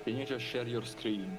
Can you just share your screen?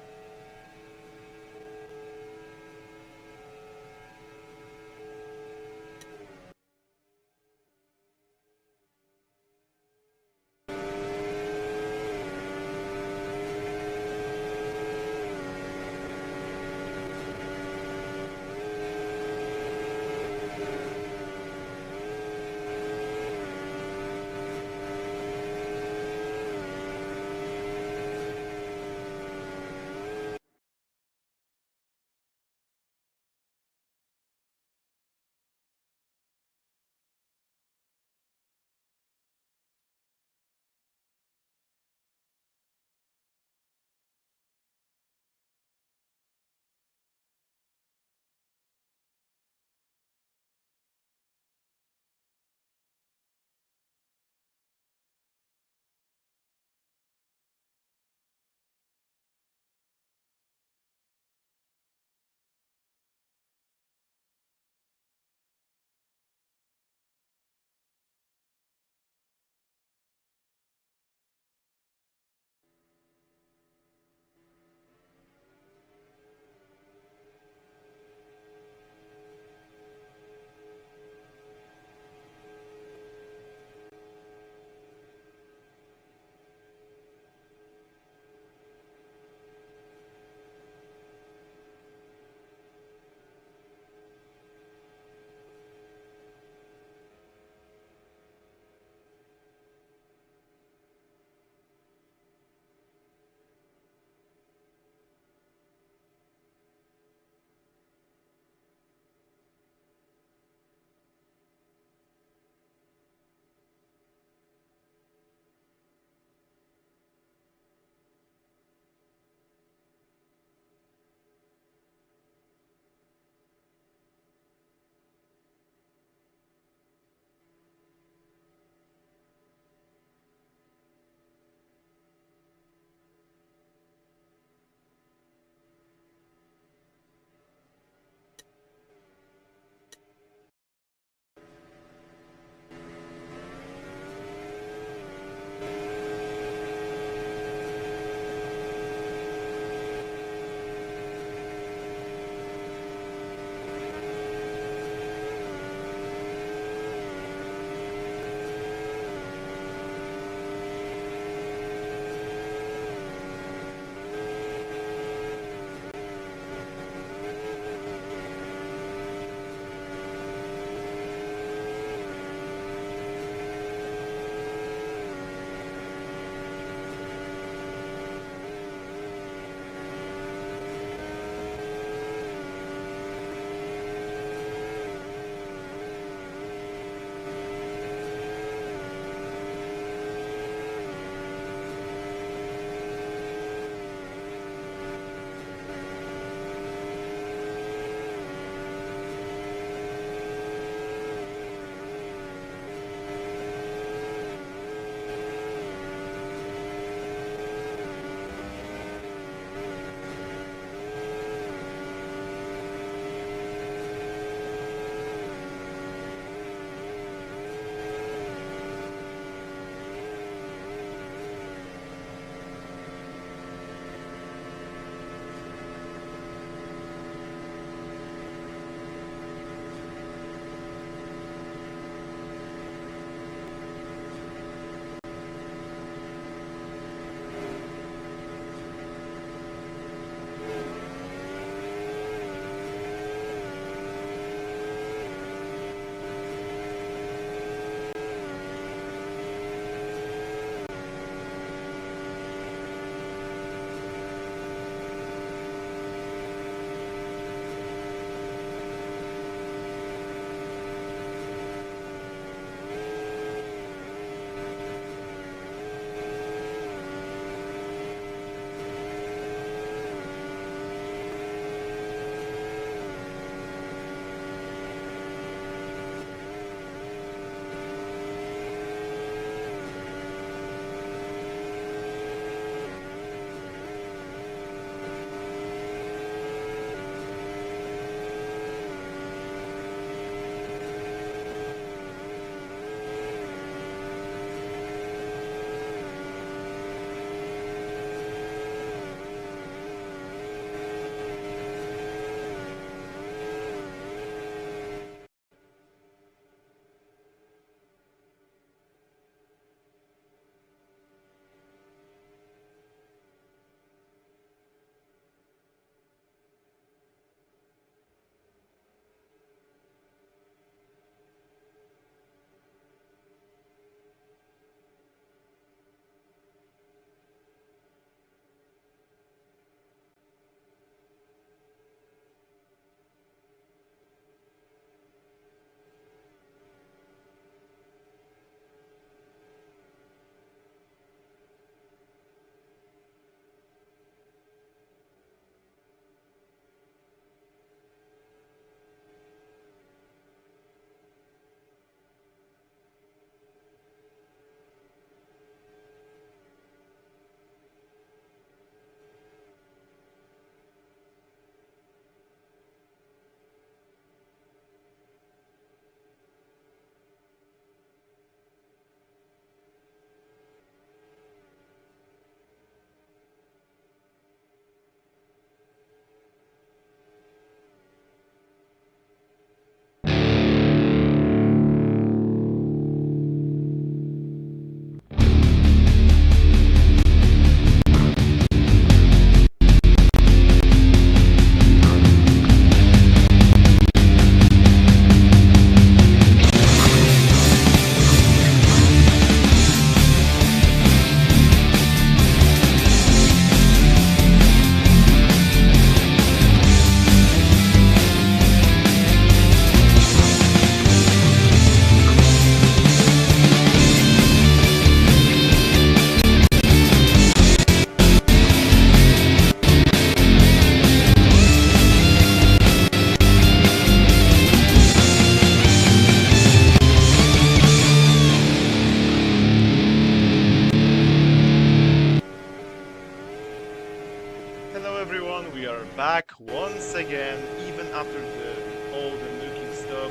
everyone, we are back once again, even after the old and looking stuff.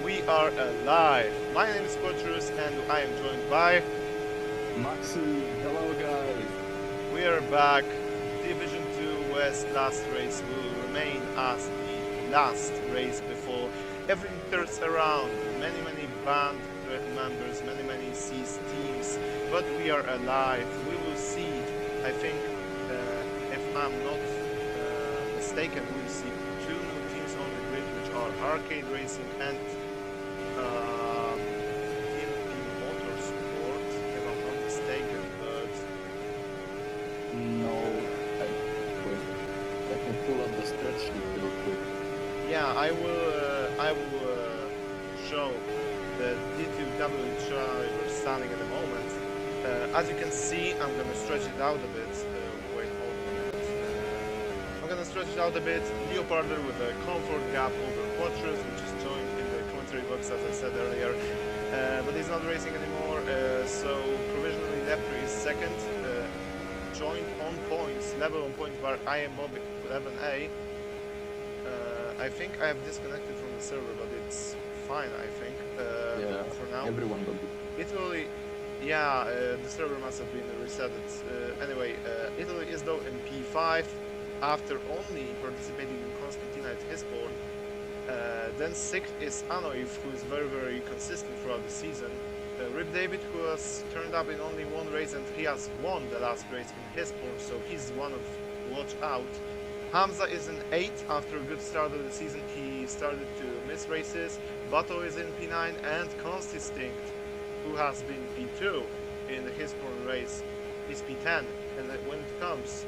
We are alive. My name is Kotrus and I am joined by... Maxi, hello guys. We are back. Division 2 West last race will remain as the last race before everything turns around. Many band members, many seized teams, but we are alive. We will see, I think, if I'm not mistaken, we will see two new teams on the grid, which are Arcade Racing and TMP Motorsport, if I'm not mistaken, but... No, I can pull up the spreadsheet real quick. Yeah, I will show the D2W driver standing at the moment. As you can see, I'm gonna stretch it out a bit. Wait, hold on a minute. I'm gonna stretch it out a bit. Leoparder with a comfort gap over Quattros, which is joined in the commentary box, as I said earlier. But he's not racing anymore, so provisionally Lepre is second. Joined on points, level on points, where I am Bobby 11A. I think I have disconnected from the server, but it's fine, I think, Yeah, for now. everyone will be. Italy, yeah, the server must have been reset. Anyway, Italy is though in P5 after only participating in Constantina at his board. Then sixth is Anoif, who is very consistent throughout the season. Rip David, who has turned up in only one race and he has won the last race in his board, so he's one of watch out. Hamza is in 8th after a good start of the season. He started to miss races. Bato is in P9 and Constistinct, who has been P2 in the Hisborn race, is P10. And when it comes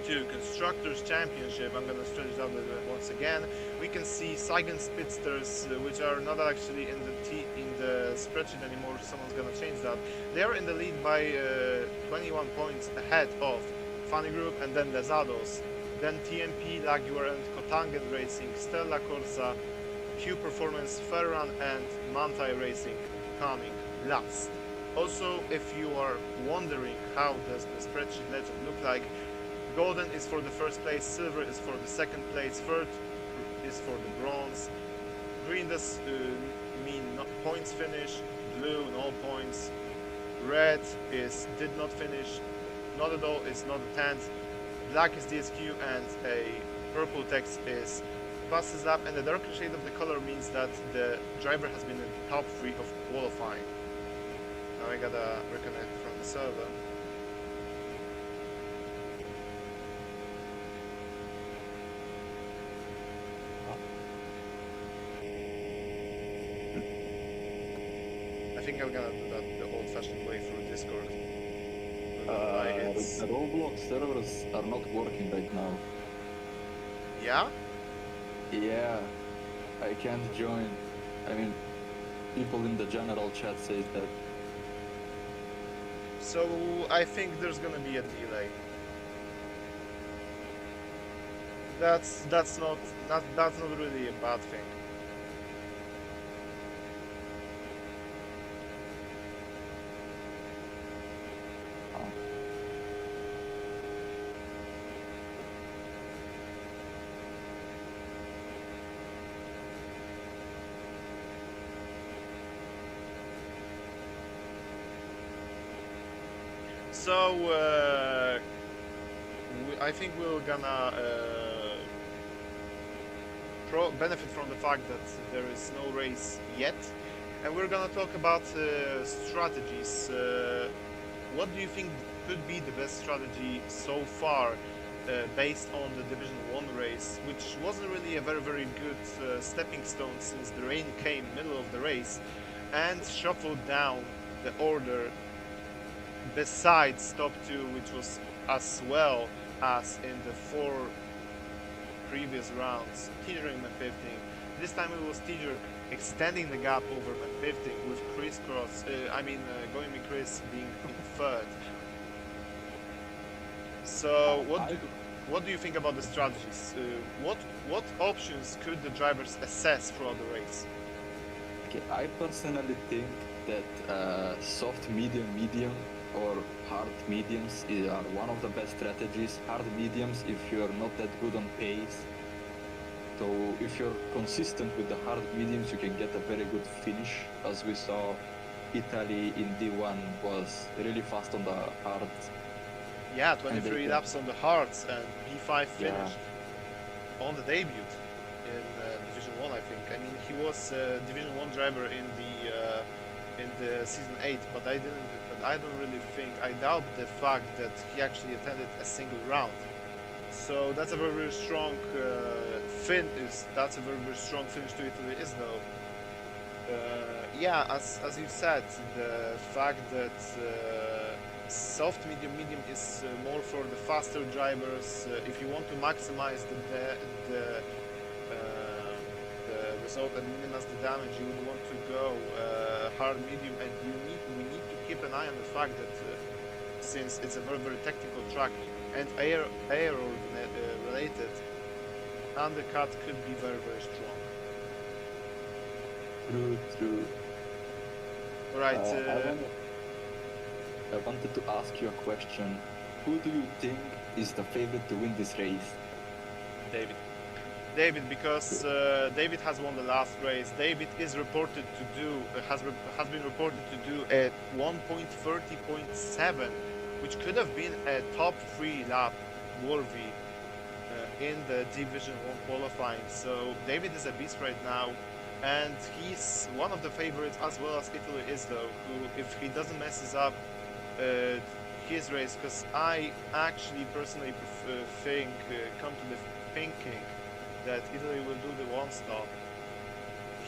to Constructors Championship, I'm gonna stretch it out once again. We can see Saigon Spitsters, which are not actually in the spreadsheet anymore. Someone's gonna change that. They are in the lead by 21 points ahead of Funny Group and then Lezados. Then TMP, Laguer and Kotangen Racing, Stella Corsa, Q Performance, Ferran and Mantai Racing coming last. Also, if you are wondering how does the spreadsheet legend look like, golden is for the first place, silver is for the second place, third is for the bronze, green does mean not points finish, blue no points, red is did not finish, not at all is not a 10th, black is DSQ and a purple text is passes up, and the darker shade of the color means that the driver has been in the top 3 of qualifying. Now I gotta reconnect from the server. I think I'm gonna do that the old-fashioned way through Discord. The ROBLOX servers are not working right now. Yeah? Yeah, I can't join. I mean, people in the general chat say that. So I think there's gonna be a delay. That's not really a bad thing. So I think we're gonna benefit from the fact that there is no race yet, and we're gonna talk about strategies. What do you think could be the best strategy so far, based on the Division 1 race, which wasn't really a very good stepping stone since the rain came middle of the race and shuffled down the order besides top 2, which was as well as in the 4 previous rounds, teetering Mepifting. This time it was Teeter extending the gap over Mepifting with Going Me Chris being in 3rd. So what do you think about the strategies? What options could the drivers assess throughout the race? Okay, I personally think that soft, medium or hard mediums are one of the best strategies. Hard mediums if you're not that good on pace. So if you're consistent with the hard mediums, you can get a very good finish. As we saw, Italy in D1 was really fast on the hards. Yeah, And they 23 can, laps on the hards and P5 yeah, finish on the debut in Division 1, I think. I mean, he was Division 1 driver in the season 8, but I don't really think, I doubt the fact that he actually attended a single round. So that's a very, very strong that's a very, very strong finish to Italy, is though. Yeah, as you said, the fact that soft medium is more for the faster drivers. If you want to maximize uh, the result and minimize the damage, you would want to go hard medium, and we need to keep an eye on the fact that since it's a very, very technical track and air related, undercut could be very, very strong. true. All right. I wanted to ask you a question. Who do you think is the favorite to win this race? David. David, because David has won the last race. David is reported to do has been reported to do a 1.30.7, which could have been a top 3 lap worthy in the Division 1 qualifying. So David is a beast right now, and he's one of the favorites, as well as Italy is, though, who, if he doesn't messes up his race, because I actually personally think, come to the thinking that Italy will do the one stop.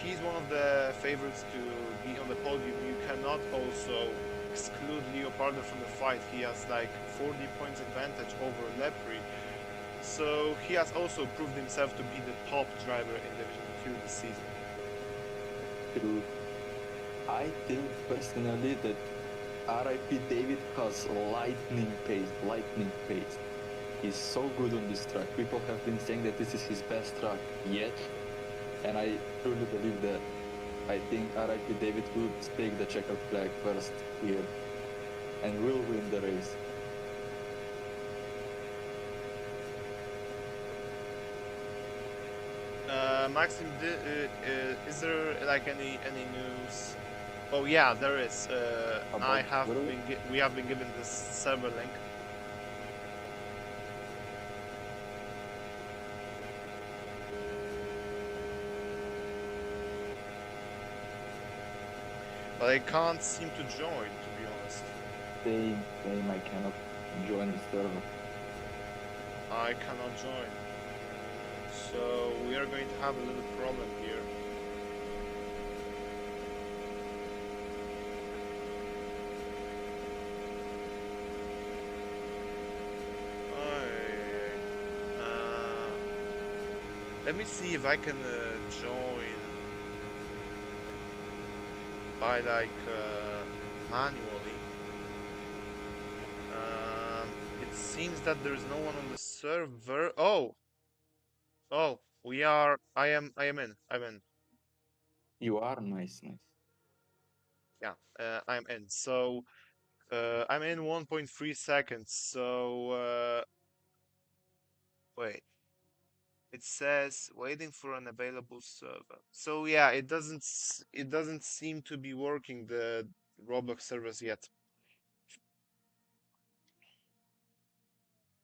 He's one of the favorites to be on the podium. You cannot also exclude Leopardo from the fight. He has like 40 points advantage over Lepri. So he has also proved himself to be the top driver in Division 2 this season. True. I think personally that RIP David has lightning pace. He's so good on this track. People have been saying that this is his best track yet, and I truly believe that. I think RIP David would take the checkered flag first here and will win the race. Maxim, is there like any news? Oh yeah, there is. We have been given this server link. But I can't seem to join, to be honest. Same, I cannot join the server. I cannot join. So we are going to have a little problem here. Let me see if I can join by like manually. It seems that there's no one on the server. Oh, we are. I am in. I'm in. You are nice. Yeah, I'm in. So I'm in 1.3 seconds. So wait. It says waiting for an available server. So yeah, it doesn't seem to be working, the Roblox servers yet.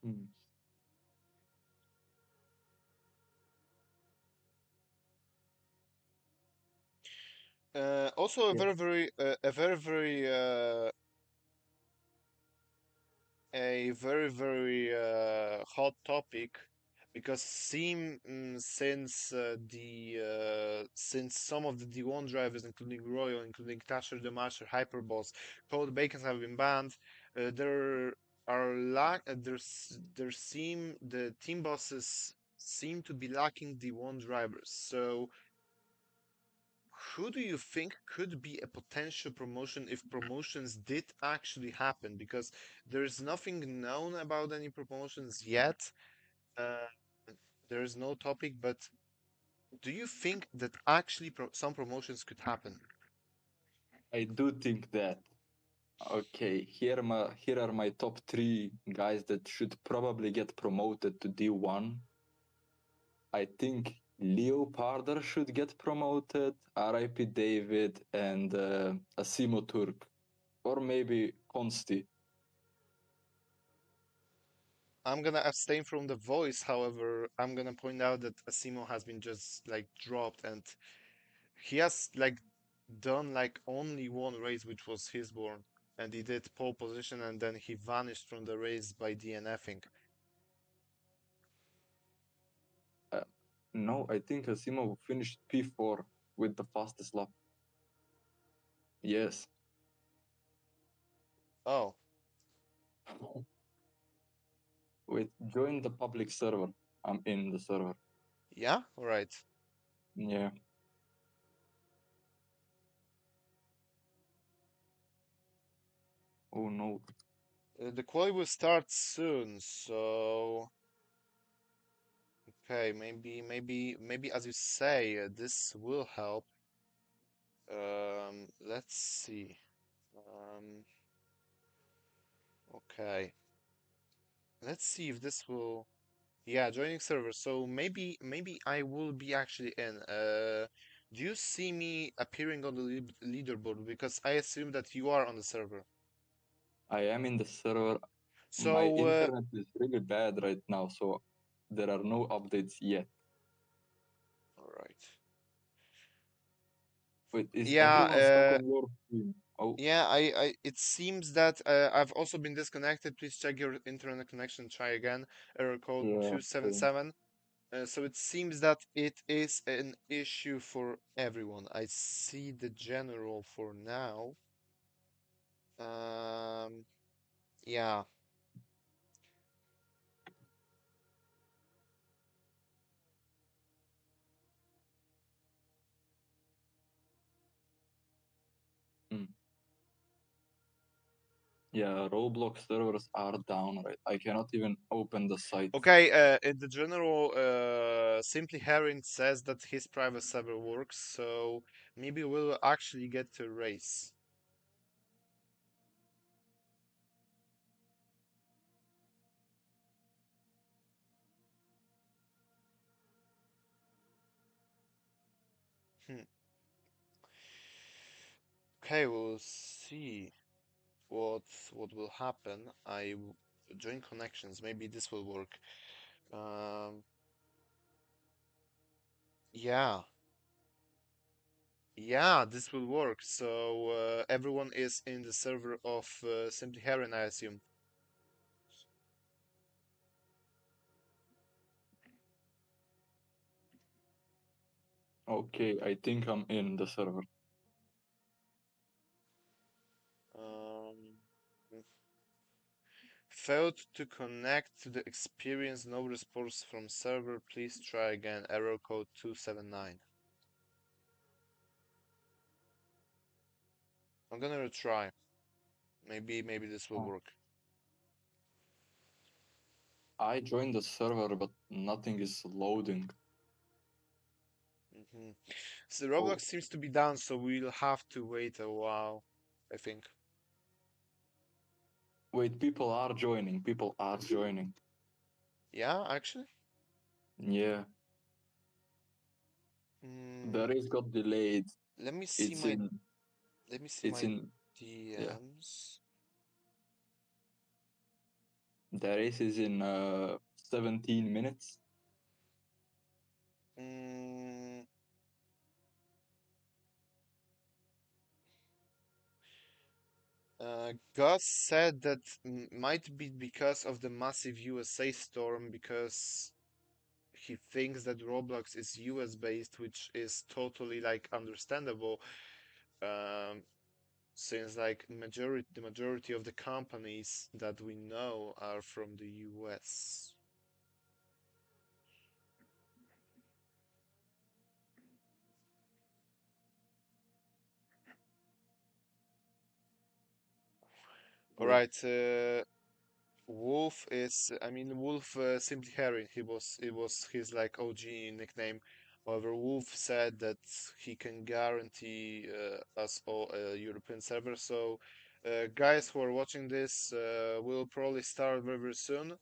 Hmm. Also Yeah. a very very hot topic, because since some of the D1 drivers, including Royal, including Tasher the Master, Hyperboss, Code Bacons, have been banned, there are the team bosses seem to be lacking D1 drivers. So who do you think could be a potential promotion if promotions did actually happen? Because there's nothing known about any promotions yet. Uh, there's no topic, but do you think that actually some promotions could happen? I do think that. Okay, here are my top three guys that should probably get promoted to D1. I think Leoparder should get promoted, RIP David, and Asimo Turk, or maybe Consti. I'm gonna abstain from the voice, however, I'm gonna point out that Asimo has been just like dropped and he has like done like only one race, which was his born, and he did pole position and then he vanished from the race by DNFing. Uh, no, I think Asimo finished P4 with the fastest lap. Yes. Oh, Wait, join the public server. I'm in the server. yeah, all right. Yeah. Oh no. The quali will start soon, so okay, maybe as you say, this will help. Let's see. Um, okay, let's see if this will. Yeah, joining server. So maybe I will be actually in. Do you see me appearing on the leaderboard? Because I assume that you are on the server. I am in the server. My So, internet is really bad right now, so there are no updates yet. all right. Wait, is Yeah, everyone stuck on your screen? Oh, yeah. It seems that I've also been disconnected. Please check your internet connection. Try again. Error code yeah, same. 277. So it seems that it is an issue for everyone. I see the general for now. Um, yeah. Hmm. Yeah, Roblox servers are down, right? I cannot even open the site. Okay, in the general, Simply Herring says that his private server works, so maybe we'll actually get to race. Hmm. Okay, we'll see what what will happen. Join connections. Maybe this will work. Um, yeah, yeah, this will work. So everyone is in the server of Simply Herring, I assume. Okay, I think I'm in the server. Um, Failed to connect to the experience, no response from server. Please try again. Error code 279. I'm gonna retry. Maybe this will Oh. work. I joined the server, but nothing is loading. Hmm. So Oh, Roblox seems to be down, so we'll have to wait a while, I think. wait, people are joining. People are joining. Yeah, actually. Yeah, the Mm, race got delayed. let me see It's my in. let me see It's my in. Yeah, DMs. the race is in 17 minutes. Mm, Gus said that might be because of the massive USA storm, because he thinks that Roblox is US based, which is totally like understandable, um, since like the majority of the companies that we know are from the US. All Wait, right, Wolf is, I mean, Wolf simply Harry. It was his like OG nickname. However, Wolf said that he can guarantee us all a European server. So Guys who are watching this will probably start very, very soon.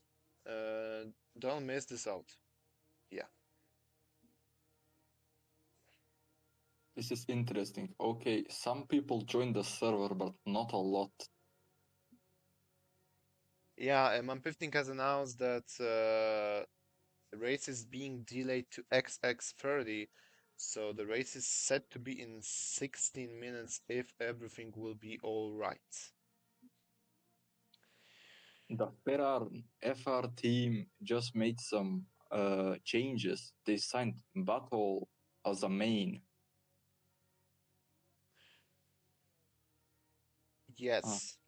Don't miss this out. Yeah. This is interesting. Okay, some people join the server, but not a lot. Yeah, Man15 has announced that the race is being delayed to XX30. So the race is set to be in 16 minutes if everything will be all right. The FR team just made some changes. They signed Battle as a main. Yes.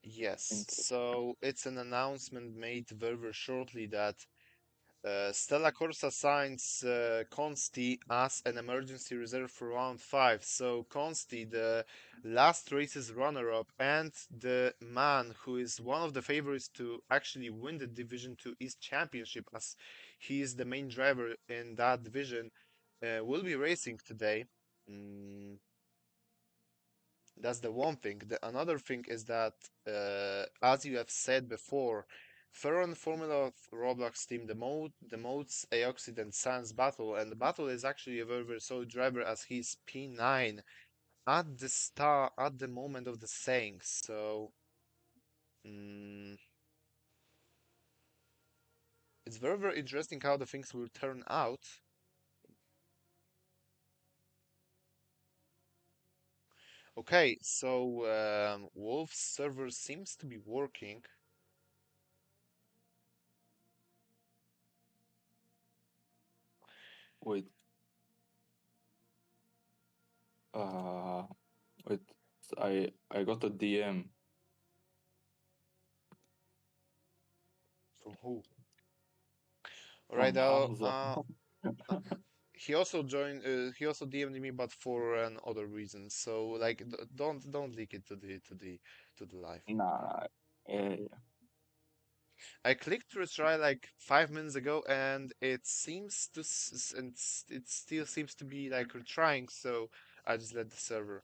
Yes. Interesting. So it's an announcement made very, very shortly that Stella Corsa signs Consti as an emergency reserve for round 5. So Consti, the last race's runner-up and the man who is one of the favorites to actually win the Division 2 East Championship, as he is the main driver in that division, will be racing today. Mm, that's the one thing. The another thing is that, as you have said before, Ferron Formula of Roblox team, the modes Aoxid and Sans Battle, and the Battle is actually a very, very solid driver as he's P9 at the moment of the saying. So mm, it's very, very interesting how the things will turn out. Okay, so Wolf's server seems to be working. Wait. Uh, wait. I got a DM. From who? Alright, From Hamza. he also joined. He also DM'd me, but for another reason. So like, don't leak it to the live. Nah. I clicked to retry like 5 minutes ago, and it seems to it still seems to be like retrying. So I just let the server.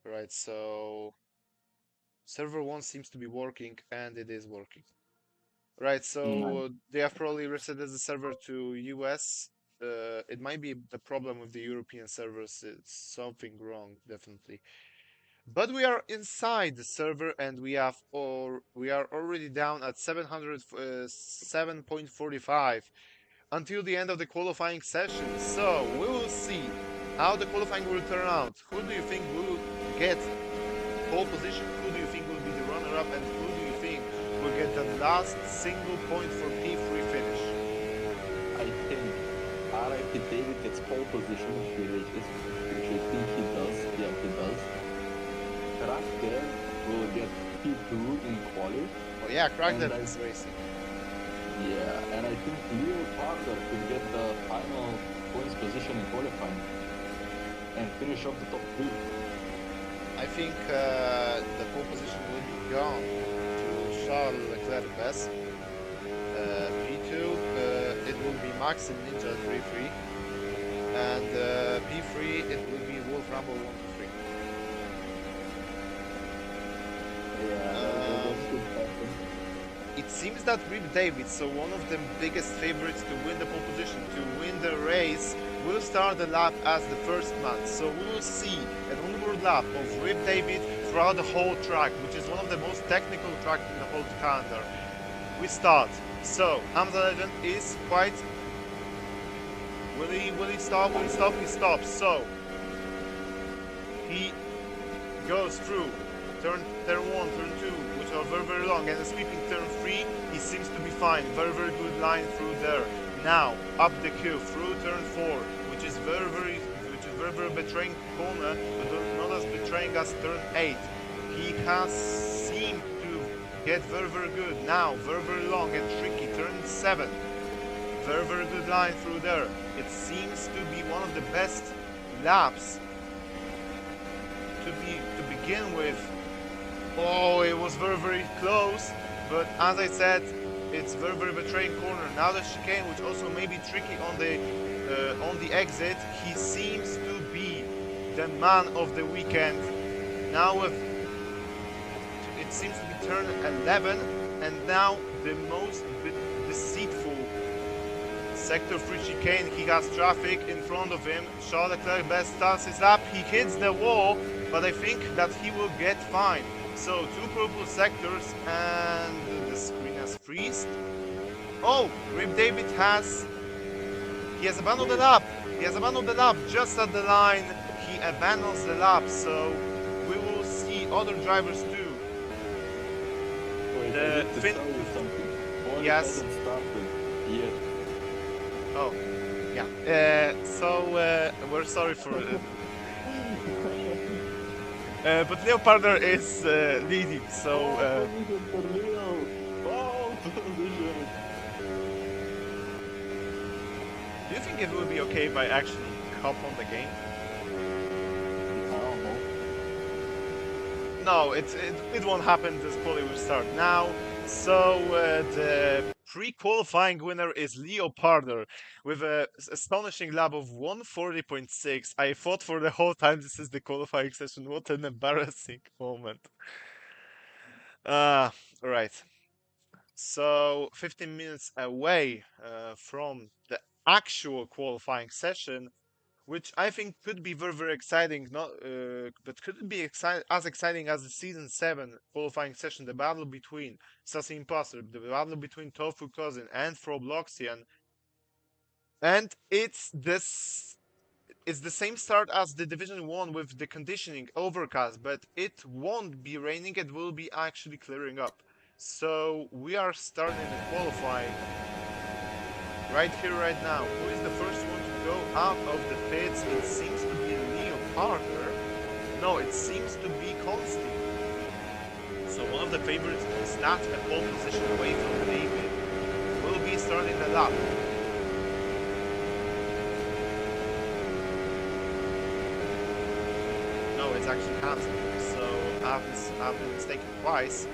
Right. So server 1 seems to be working, and it is working. Right. Nice. So they have probably reset the server to US. It might be the problem with the European servers. It's something wrong, definitely. But we are inside the server, and we are already down at 7.45 until the end of the qualifying session. So we will see how the qualifying will turn out. Who do you think will get pole position? Who do you think will be the runner-up? And who do you think will get the last single point for P3 finish? I think RIP David gets pole position if he races, which I think he does. Yeah, he does. Cracker will get P2 in quali. Oh yeah, Crackdown And is racing. Yeah, and I think Leo Parker could get the final points position in qualifying and finish off the top 3. I think the pole position will be gone to Charles Leclerc best. P2, it will be Max and Ninja 3-3. And P3, it will be Wolf Rumble 1-3. It seems that Rip David, so one of the biggest favorites to win the pole position, to win the race, will start the lap as the first man. So we will see an onward lap of Rip David throughout the whole track, which is one of the most technical tracks in the whole calendar. We start. So Hamza Legend is quite. Will he stop? Will he stop? He stops. So he goes through turn 1, turn 2, which are very, very long, and sweeping turn 3, he seems to be fine. Very, very good line through there. Now up the queue through turn 4, which is very, very betraying corner, but not as betraying as turn 8. He has seemed to get very, very good. Now very, very long and tricky turn 7. Very, very good line through there. It seems to be one of the best laps to begin with. Oh, it was very, very close, but as I said, it's very, very betraying corner. Now the chicane, which also may be tricky on the exit, he seems to be the man of the weekend. Now with it seems to be turn 11, and now the most deceitful sector 3 chicane. He has traffic in front of him. Charles Leclerc best starts his lap. He hits the wall, but I think that he will get fine. So 2 purple sectors, and the screen has freezed. Oh, Rip David has abandoned the lap. He has abandoned the lap just at the line. He abandons the lap, so we will see other drivers too. Wait, The I need to Fin- tell you something. One Yes. hasn't started yet. Oh, yeah. We're sorry for it. But Leoparder is leading, so Position for Leo! Oh, position! do you think it will be okay if I actually hop on the game? I don't know. No, it won't happen. This quali will start now. So the pre-qualifying winner is Leoparder with an astonishing lap of 140.6. I thought for the whole time this is the qualifying session. What an embarrassing moment. Right. So 15 minutes away from the actual qualifying session, which I think could be very, very exciting. But could it be as exciting as the season 7 qualifying session, the battle between Sassy Imposter, the battle between Tofu Cousin and ROBLOXian, and it's the same start as the Division 1 with the conditioning overcast, but it won't be raining, it will be actually clearing up. So we are starting the qualifying right here, right now. Who is the first one to go out of the pits? It seems to be Leoparder. No, it seems to be Consti. So one of the favorites to start a pole position away from David will be starting the lap. No, it's actually Hamza. So I've been mistaken twice.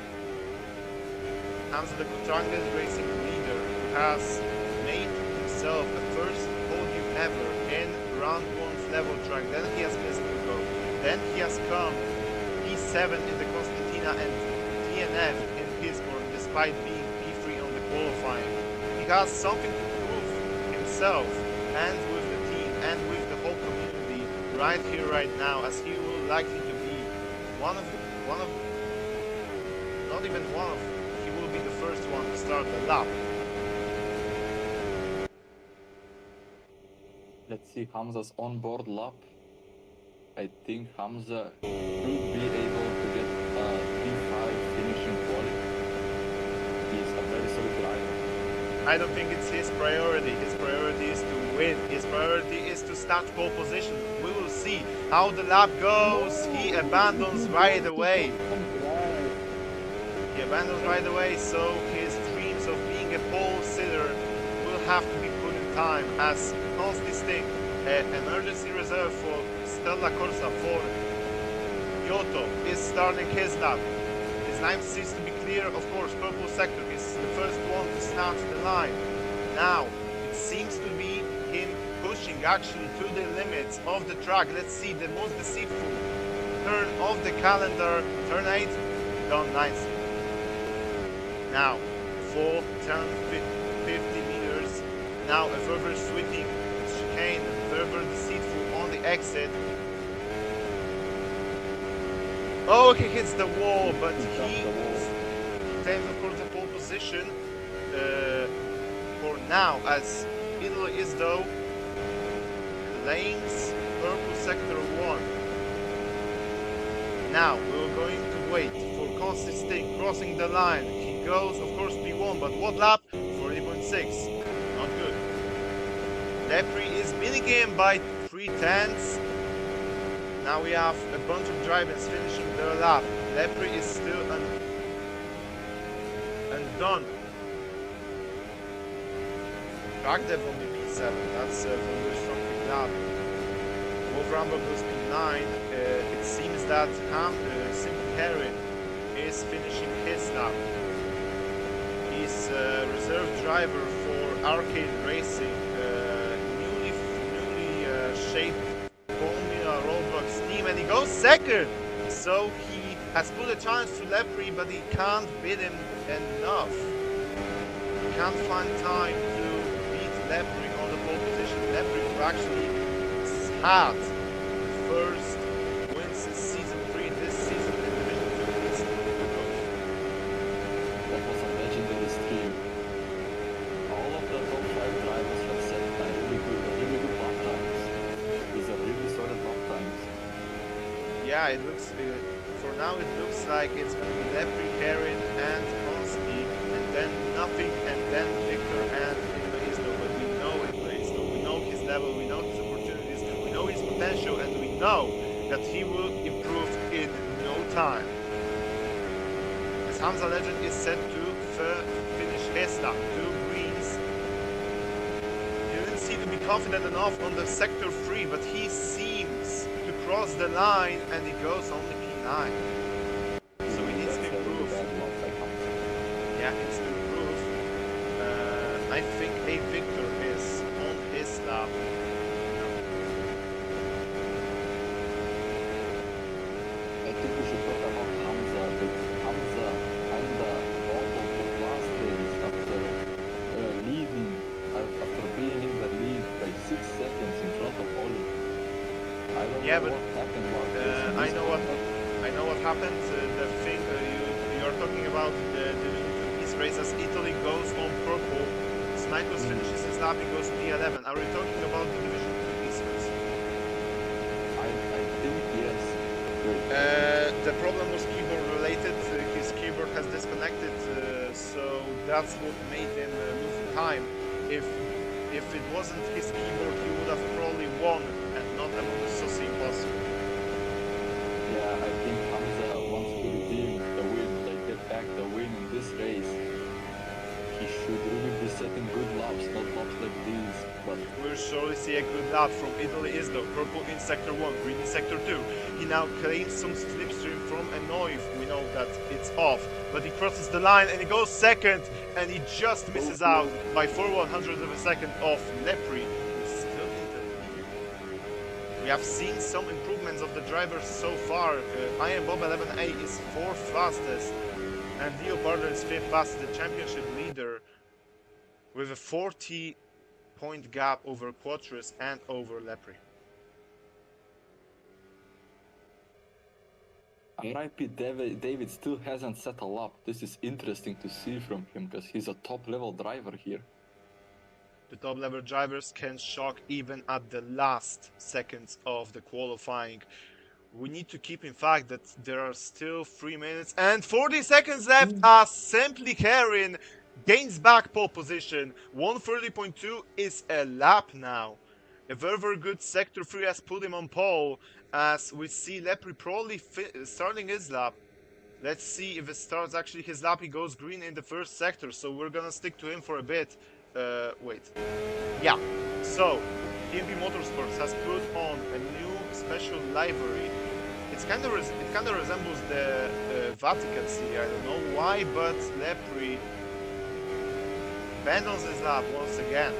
Hamza, the Kutanga's racing leader, who has made himself the first podium ever in round 1's level track. Then he has missed Hugo. Then he has come P7 in the Constantina and DNF in Gisborne despite being P3 on the qualifying. He has something to prove himself and with the team and with the whole community right here, right now, as he will likely to be not even one of, he will be the first one to start the lap. Let's see Hamza's onboard lap. I think Hamza should be able to get a P5 finishing quali. He's a very solid driver. I don't think it's his priority. His priority is to win. His priority is to start pole position. We will see how the lap goes. He abandons right away. He abandons right away, so his dreams of being a pole sitter will have to be put in time as Consti Sting, emergency reserve for Stella Corsa for Kyoto, is starting his lap. His line seems to be clear, of course. Purple sector is the first one to start the line. Now, it seems to be him pushing actually to the limits of the track. Let's see the most deceitful turn of the calendar. Turn 8, done nicely. Now, for turn 50 meters. Now a further sweeping chicane, further deceitful on the exit. Oh, he hits the wall, but he claims, of course, the pole position for now, as Italy is though claims purple sector 1. Now we're going to wait for Consti Sting crossing the line. He goes, of course, P1, but what lap? 40.6. Not good. Lepri is minigame by 3/10. Now we have a bunch of drivers finishing their lap. Lepri is still undone. Track dev on the P7, that's from the strong lap. Wolf Rambo goes P9. It seems that Simple Heron is finishing his lap. He's a reserve driver for Arcade Racing, newly shaped Formula ROBLOX second. So he has put a challenge to Lepre, but he can't beat him enough. He can't find time to beat Lepre on the pole position. Lepre who actually had the first wins in Season 3 this season in Division 2 East. That was a legendary stream. All of the top 5 drivers have set really good lap times. These are really solid lap times. Yeah, it looks, for now it looks like it's going to be Lepre, Karin and Konsti, and then nothing, and then Victor and Isno. But we know Isno, we know his level, we know his opportunities, we know his potential, and we know that he will improve in no time. As Hamza Legend is set to finish his lap, 2 greens. He didn't seem to be confident enough on the sector 3, but he seems to cross the line, and he goes only P9. So he needs to improve. Yeah, he needs to improve. I think a Victor is on his lap. I think we should talk about Hamza, but Hamza kinda wobbled the last race after leading, after being in the lead by 6 seconds in front of Oli. I don't know what happened. I know what happened. The thing you are talking about the Division 2 East race as Italy goes on purple. Snipers finishes his lap, he goes P11. Are we talking about the Division 2 East race? I think yes. The problem was keyboard related. His keyboard has disconnected, so that's what made him lose time. If it wasn't his keyboard, he would have probably won and not among the Sussy imposter. Yeah, I think Hamza wants to redeem the win, like get back the win in this race. He should really be setting good laps, not laps like these. But we'll surely see a good lap from Italy Isdo. Purple in Sector 1, green in Sector 2. He now claims some slipstream from Enoif. We know that it's off, but he crosses the line and he goes second, and he just misses out by 4/100 of a second off Lepre, who's still in the lead. We have seen some improvements of the drivers so far. I am Bob 11A is 4th fastest, and Leo Barder is 5th fastest, the championship leader, with a 40-point gap over Quattros and over Lepre. RIP David still hasn't set a lap. This is interesting to see from him because he's a top level driver here. The top level drivers can shock even at the last seconds of the qualifying. We need to keep in fact that there are still 3 minutes and 40 seconds left as Simply Karin gains back pole position. 130.2 is a lap now. A very good Sector 3 has put him on pole, as we see Lepre probably starting his lap. Let's see if it starts actually his lap. He goes green in the first sector, so we're gonna stick to him for a bit. Wait. Yeah, so TMP Motorsports has put on a new special livery. It kind of resembles the Vatican City. I don't know why, but Lepre abandons his lap once again.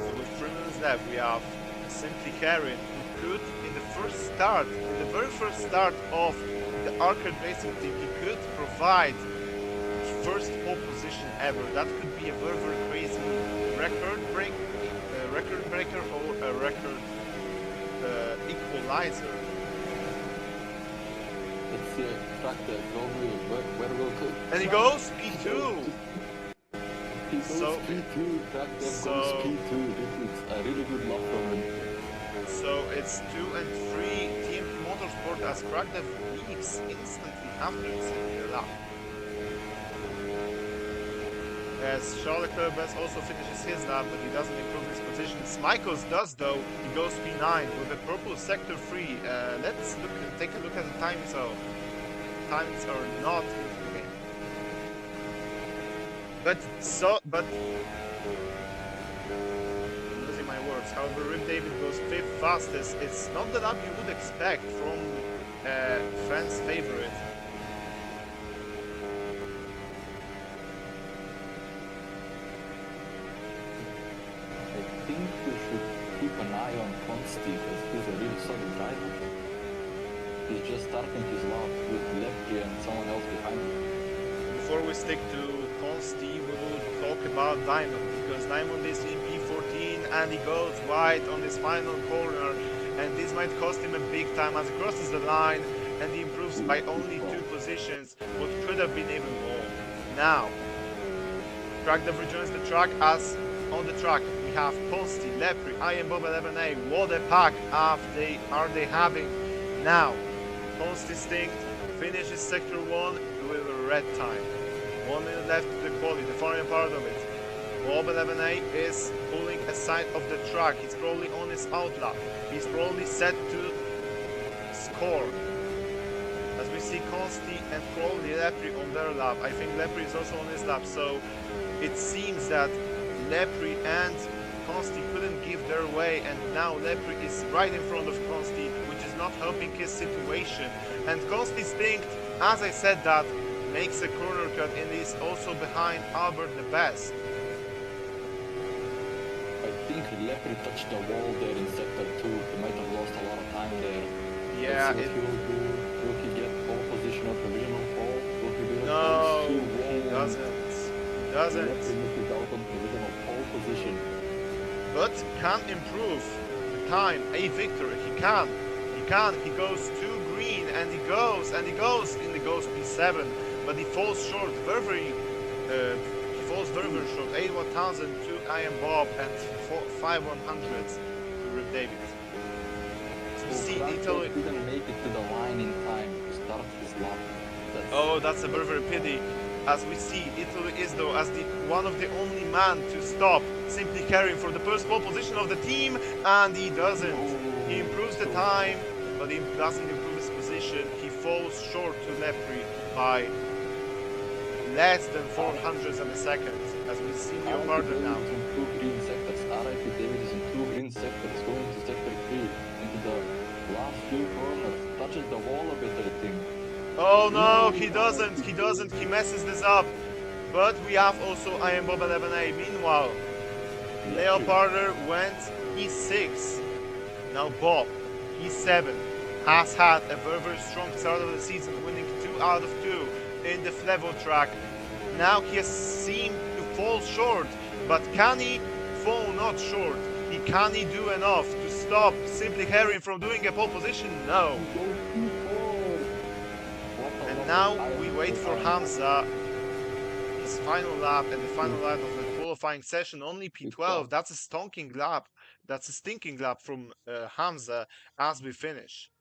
So with 3 minutes left, we have Simply Karin, who could, in the very first start of the arcade racing team, he could provide first pole position ever. That could be a very crazy record breaker or a record equalizer. Let's see a tractor where will go. And he goes P2. He goes P2. Tractor goes P2. This is a really good lap from him. So it's 2 and 3 TMP Motorsport as Kragdev leaves instantly after it's in the lap. As Charles Leclerc also finishes his lap, but he doesn't improve his position. Smikos does though, he goes P9 with a purple Sector 3. Let's take a look at the times. So times are not into the game. But losing my words. However, Rip David goes 5th fastest. It's not the lap you would expect from fans' favorite. I think we should starting his lap with Lepke and someone else behind him. Before we stick to Consti, we will talk about Diamond, because Diamond is in P14 and he goes wide on his final corner, and this might cost him a big time as he crosses the line and he improves by only 2 positions, what could have been even more. Now, Kragdev rejoins the track as on the track we have Consti, Lepri, I am Bob 11A. What a pack are they having now? Consti Stinkt finishes sector 1 with a red time. 1 minute left to the quali, the foreign part of it. Bob 11A is pulling aside of the track. He's probably on his outlap. He's probably set to score. As we see Consti and probably Lepri on their lap. I think Lepri is also on his lap, so it seems that Lepri and Consti couldn't give their way, and now Lepri is right in front of Consti, which is not helping his situation. And Consti Stinkt, as I said that, makes a corner cut and is also behind Albert the Best. I think Lepre touched the wall there in sector 2. He might have lost a lot of time there. Yeah, Let's see what he will do. Will he get pole position or provisional pole? Will he do it? no, he doesn't. He doesn't. Lepre misses out on provisional pole position. But can improve the time. A victory. He can. He can. He goes to green and he goes and he goes in the goes P7, but he falls short. He falls very short. 8,1000 to I am Bob and 5,100 to Rip David. So we see Italy didn't make it to the line in time to start his lap. That's a very pity. As we see, Italy is though as the one of the only man to stop, simply carrying for the first pole position of the team, and he doesn't. He improves the time, but he doesn't improve his position. He falls short to Lepri by less than 400ths of a second, as we see Leopardo now. In 2 green sectors. RIP David is in 2 green sectors, going to sector 3, into the last few corners, touches the wall a bit, I think. Oh no, he doesn't, he messes this up. But we have also I am Bob 11A. Meanwhile, Leopardo went E6. Now Bob, E7, has had a very strong start of the season, winning 2 out of 2 in the Flevo track. Now he has seemed to fall short, but can he fall not short? Can he do enough to stop Simply Harry from doing a pole position? No. And now we wait for Hamza, his final lap and the final lap of the qualifying session. Only P12. That's a stinking lap. That's a stinking lap from Hamza as we finish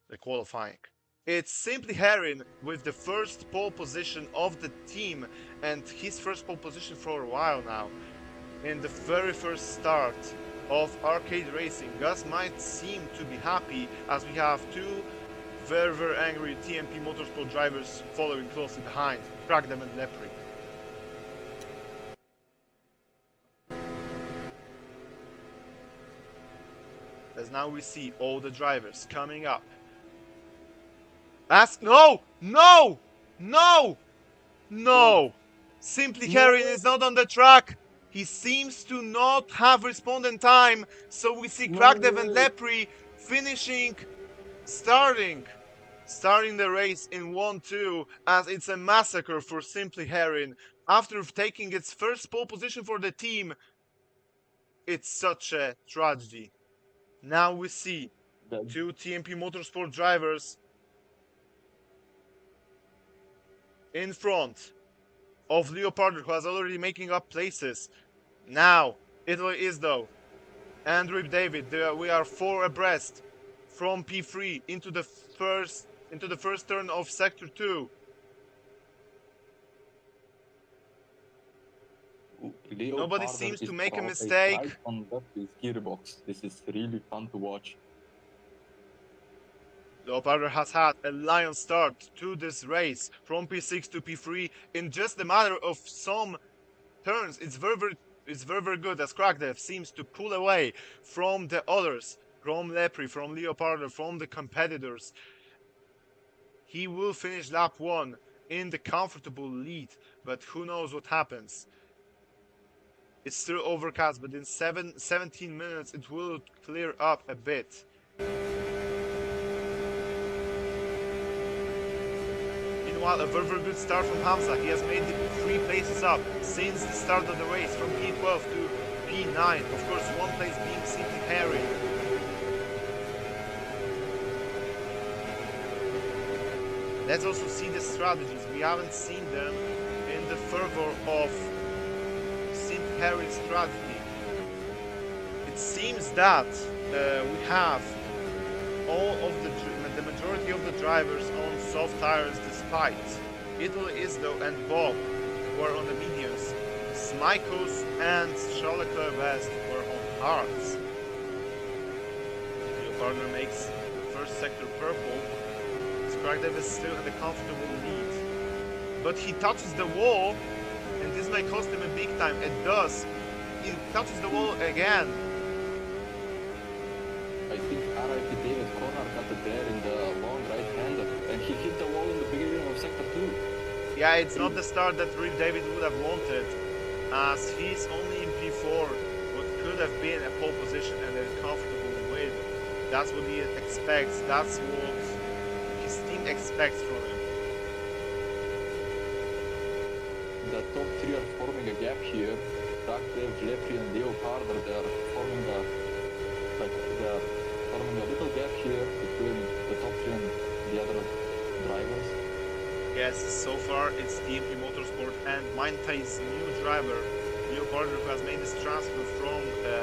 the qualifying. It's Simply Heron with the first pole position of the team, and his first pole position for a while now. In the very first start of arcade racing, Gus might seem to be happy as we have 2 very angry TMP Motorsport drivers following closely behind, Kragdem and Lepri. As now we see all the drivers coming up. No! Simply Heron is not on the track. He seems to not have responded in time, so we see Kragdev and Lepri finishing, starting the race in 1-2, as it's a massacre for Simply Heron. After taking its first pole position for the team, it's such a tragedy. Now we see 2 TMP Motorsport drivers in front of Leopardo, who is already making up places. Now, Italy is though, and Rip David, we are 4 abreast from P3 into the first turn of Sector 2. Nobody seems to make a mistake. Right on his gearbox. This is really fun to watch. Leopardo has had a lion start to this race from P6 to P3 in just a matter of some turns. It's very good, as Kragdev seems to pull away from the others, from Lepri, from Leopardo, from the competitors. He will finish lap 1 in the comfortable lead, but who knows what happens. It's still overcast, but in 17 minutes it will clear up a bit. Meanwhile, a very, very good start from Hamza. He has made it 3 places up since the start of the race, from P12 to P9. Of course, 1 place being simply Harry. Let's also see the strategies. We haven't seen them in the fervor of simply Harry's strategy. It seems that we have all of the majority of the drivers on soft tires, despite Italy, Isdo and Bob were on the mediums. Smikos and Charles Leclerc West were on hards. Your partner makes the first sector purple. Kragdev is still in the comfortable lead. But he touches the wall, and this may cost him a big time. It does. He touches the wall again. I think RIP David Corner got it there in the long right-hander, and he hit the wall in the beginning of sector 2. Yeah, it's not the start that Rip David would have wanted, as he's only in P4, what could have been a pole position and a comfortable win. That's what he expects, that's what his team expects from him. The top 3 are forming a gap here. Kragdev, Lepri and Leopard, they are forming a little gap here between the top 3 and the other drivers. Yes, so far it's TMP Motorsport and Mindta's new driver, Leopard, who has made this transfer from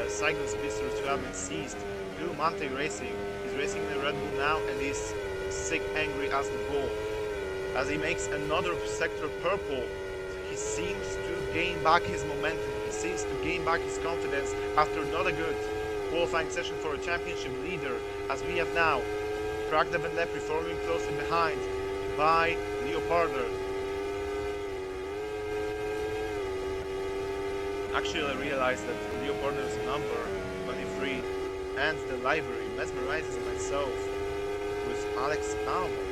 Cycling Pistons to have been seized to Mante Racing. He's racing in the Red Bull now and he's sick angry as the bull. As he makes another sector purple, he seems to gain back his momentum, he seems to gain back his confidence after not a good qualifying session for a championship leader, as we have now Kragdev and Lepri forming closely behind by Leoparder. Actually, I realized that Leoparder's number 23 and the livery mesmerizes myself with Alex Albon.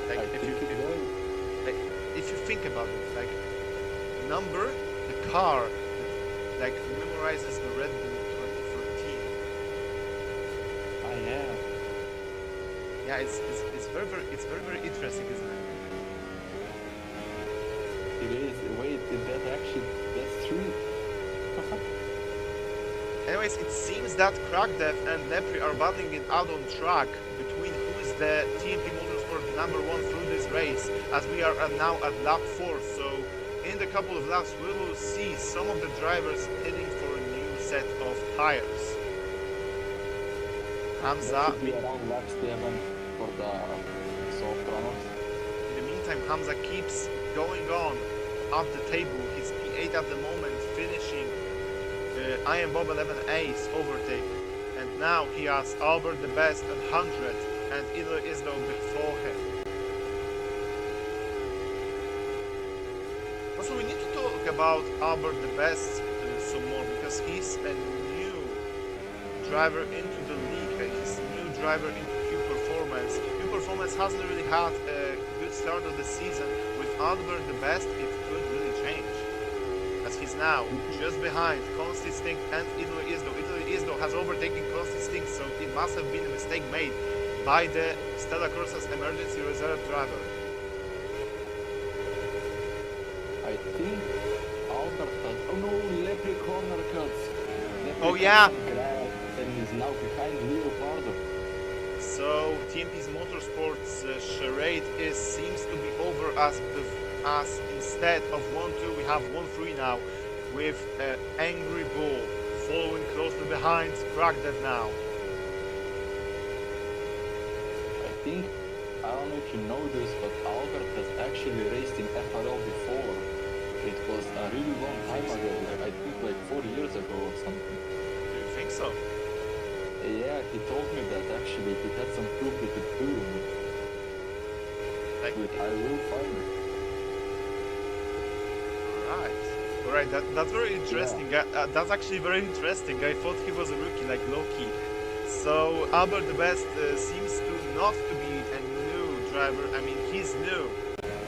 Like, if you think about it, like number, the car that like memorizes the Red Bull 2013. I am. Yeah, it's very interesting, isn't it? It is. Wait, that's true. Anyways, it seems that Kragdev and Lepri are battling it out on track between who is the TMP Motorsport #1 through this race, as we are now at lap 4. So in the couple of laps we will see some of the drivers heading for a new set of tires. Hamza Should be around lap 7 for the soft runners. In the meantime, Hamza keeps going on up the table. He's P8 at the moment, finishing I Am Bob 11A's overtake. And now he has Albert the Best at 100 and Idler Isdo before him. Also, we need to talk about Albert the Best some more, because he's a new driver into the league. He's a new driver into Q Performance. Q Performance hasn't really had a good start of the season. With Albert the Best, it could really change, as he's now just behind Consti Stink and Idler Isdo. Idler Isdo has overtaken Consti Stink, so it must have been a mistake made by the Stella Corsa's emergency reserve driver. I think Albert has... Oh no, Lepri corner cuts. Oh yeah! And he's now behind Leopardo. So TMP's Motorsports charade seems to be over, as instead of 1-2 we have 1-3 now, with Angry Bull following closely behind Kragdev now. I think, I don't know if you know this, but Albert has actually raced in FRL before. It was a really long time ago, like, I think like 4 years ago or something. Do you think so? Yeah, he told me that actually he had some proof he could do. Like, but I will find it. Alright, that's very interesting. Yeah. That's actually very interesting. I thought he was a rookie, like low-key. So Albert the Best seems to not to be a new driver. I mean, he's new,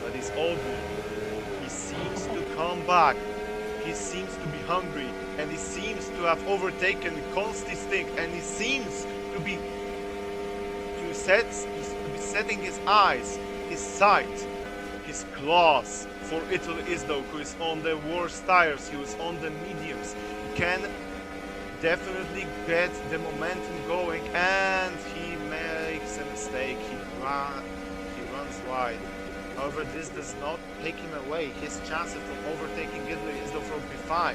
but he's old. He seems to come back. He seems to be hungry, and he seems to have overtaken Consti Stink, and he seems to be be setting his eyes, his sight, his claws for Italy Isdo, who is on the worst tires, he was on the mediums. He can definitely get the momentum going, and he makes a mistake. He runs wide. However, this does not take him away his chances from overtaking Italy Isdo from P5.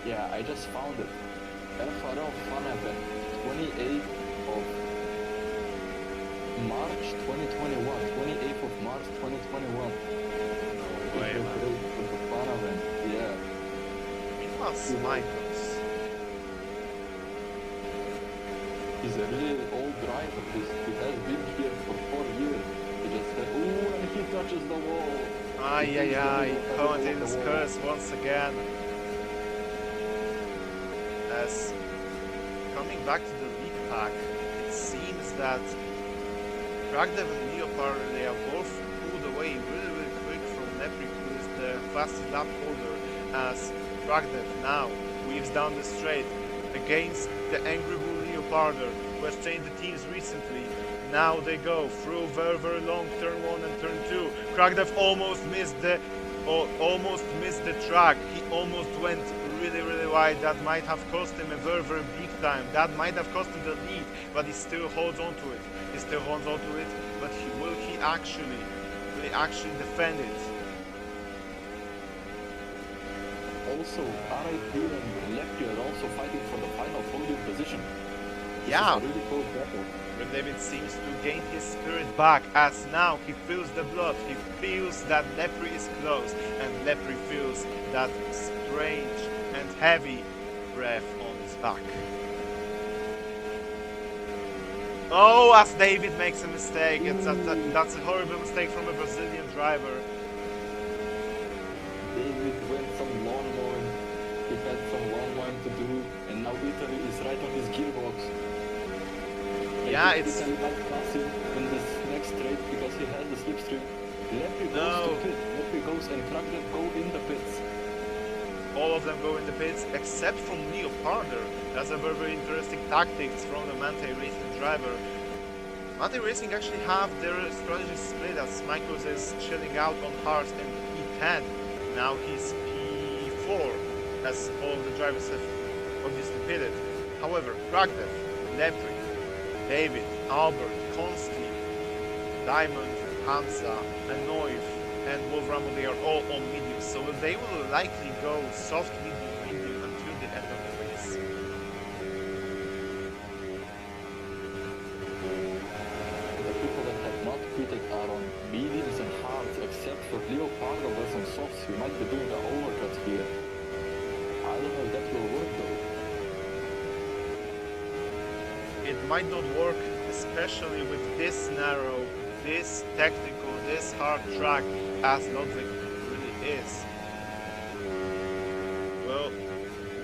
Yeah, I just found it. FRL Fun Event, 28th of March 2021. 28th of March 2021. No way, man. The Fun Event, yeah. Meanwhile, Michaels. He's a really old driver. He has been here for 4 years. He just said, ooh, and he touches the wall. Ay, commentator's curse once again. As coming back to the lead pack, it seems that Ragdev and Leopard, they are both pulled away really quick from Nepri, who is the fastest lap holder, as Ragdev now weaves down the straight against the Angry Bull Leoparder, who has changed the teams recently. Now they go through very long turn 1 and turn 2. Ragdev almost missed the track. He almost went really wide. That might have cost him a very big time. That might have cost him the lead, but he still holds on to it. But will he actually defend it? Also, RIP and Lepke are also fighting for the final podium position. Yeah. This is a really close battle. But David seems to gain his spirit back, as now he feels the blood. He feels that Lepre is close, and Lepre feels that strange and heavy breath on his back. Oh, as David makes a mistake. That's a horrible mistake from a Brazilian driver. David went some lawn mowing. He had some lawn mowing to do, and now Italy is right on his gearbox. Yeah, it's... Italy might pass him in this next straight because he has the slipstream. Lepre goes to pit. Lepre goes and Kragdev go in the pits. All of them go in the pits, except from Leoparder. That's a very interesting tactics from the Mante Racing driver. Mante Racing actually have their strategy split, as Michaels is chilling out on hard and P10. Now he's P4, as all the drivers have obviously pitted. However, Kragdev, Lepre, David, Albert, Konsti, Diamond, Hamza, Anoif, and Wolfram, they are all on medium, so they will likely go soft medium until the end of the race. The people that have not pitted are on mediums and hards, except for Leopardo was on softs. He might be doing an overcut here. I don't know if that will work though. It might not work, especially with this narrow, this technical, this hard track, as Ludwig really is. Well,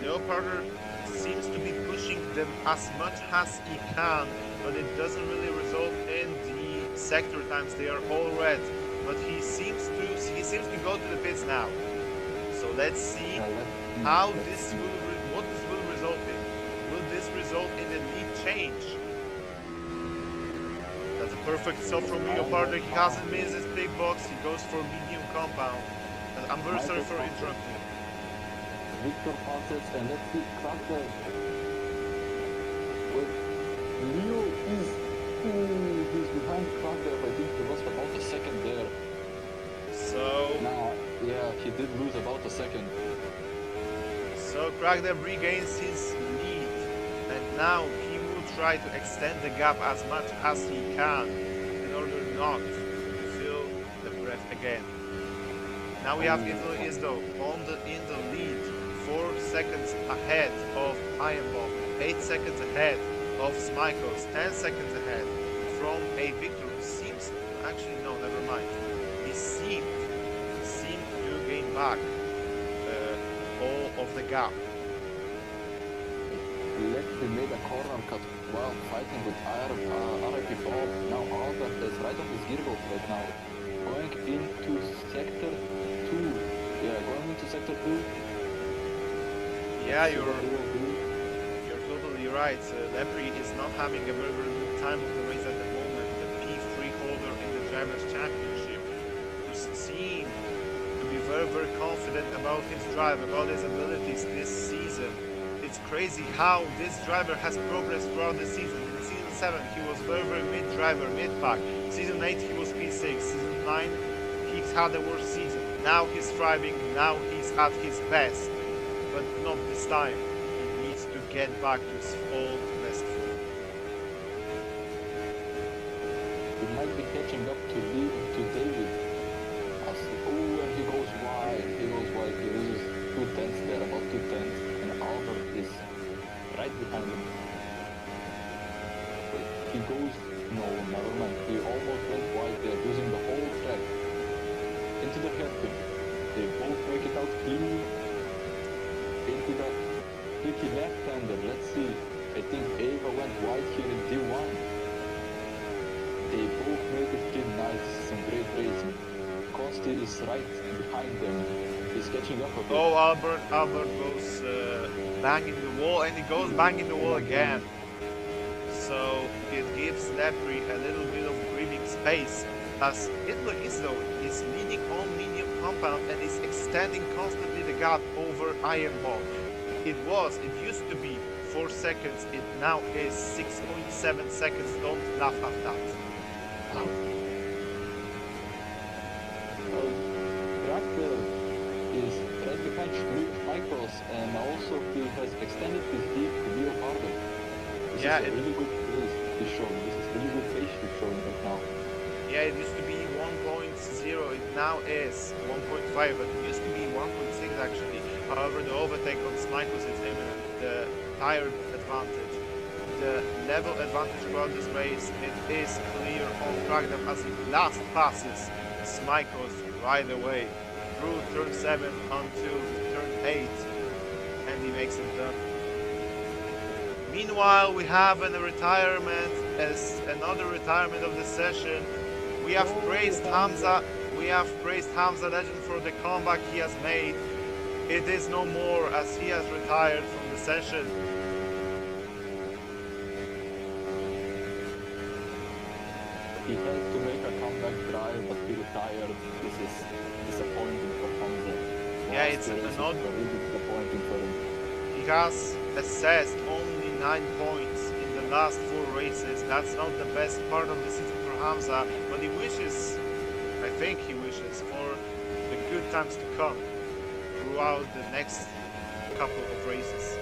Leoparder seems to be pushing them as much as he can, but it doesn't really result in the sector times. They are all red, but he seems to go to the pits now. So let's see how this what this will result in. Will this result in a lead change? That's a perfect stop from Leopardo. He hasn't missed his big box. He goes for medium compound. And I'm very sorry for interrupting. Victor passes, and let's see Kragdev. Leo he's behind Kragdev. I think he lost about a second there. So yeah, he did lose about a second. So Kragdev regains his lead, and now he will try to extend the gap as much as he can in order not to feel the breath again. Now we have Italy Isdo in the lead, 4 seconds ahead of Ironbomb, 8 seconds ahead of Smikos, 10 seconds ahead from a Victor who seems to actually, no, never mind. He seemed to gain back all of the gap. Lepre made a corner cut while fighting with RIP Bob. Now Albert is right on his gearbox right now. Going into sector 2. Yeah, going into sector 2. Yeah, you're totally you're right. Lepre is not having a very, very good time of the race at the moment. The P3 holder in the Drivers' Championship, who seems to be very, very confident about his drive, about his abilities this season. It's crazy how this driver has progressed throughout the season. In season 7, he was very, very mid-driver, mid-pack. Season 8, he was P6. Season 9, he's had a worse season. Now he's thriving. Now he's at his best. But not this time. He needs to get back to his old best form. He might be catching up to David. And he goes wide. He loses 2/10 there, about 2/10. And Albert is right behind him. Wait, he goes, no, never mind. He almost went wide there, using the whole track into the hairpin. They both make it out clean. Into the tricky left-hander. Let's see. I think Ava went wide here in D1. They both made it clean. Nice. Some great racing. Costi is right behind them. He's catching up a bit. Oh, Albert goes banging the wall, and he goes banging the wall again. So it gives Lepre a little bit of breathing space, as Hitler is though is leading on medium compound and is extending constantly the gap over Iron Bomb. It used to be 4 seconds, it now is 6.7 seconds. Don't laugh at that. Tractor is right behind Michaels, and also he has extended his lead to Leo Harder. This is a really good pace he's showing. This is really good pace he's showing right now. Yeah, it used to be 1.0, it now is 1.5, but it used to be 1.6 actually. However, the overtake on Michaels is imminent. The tire advantage, the level advantage throughout this race, it is clear on Kragdam as he last passes Michaels right away through turn 7 until turn 8, and he makes it done. Meanwhile, we have another retirement of the session. We have praised Hamza. We have praised Hamza Legend for the comeback he has made. It is no more, as he has retired from the session. He had to make a comeback drive, but he retired. This is disappointing for Hamza. Yeah, it's not really disappointing for him. He has assessed only 9 points in the last 4 races. That's not the best part of the season for Hamza, but he wishes, I think he wishes, for the good times to come throughout the next couple of races.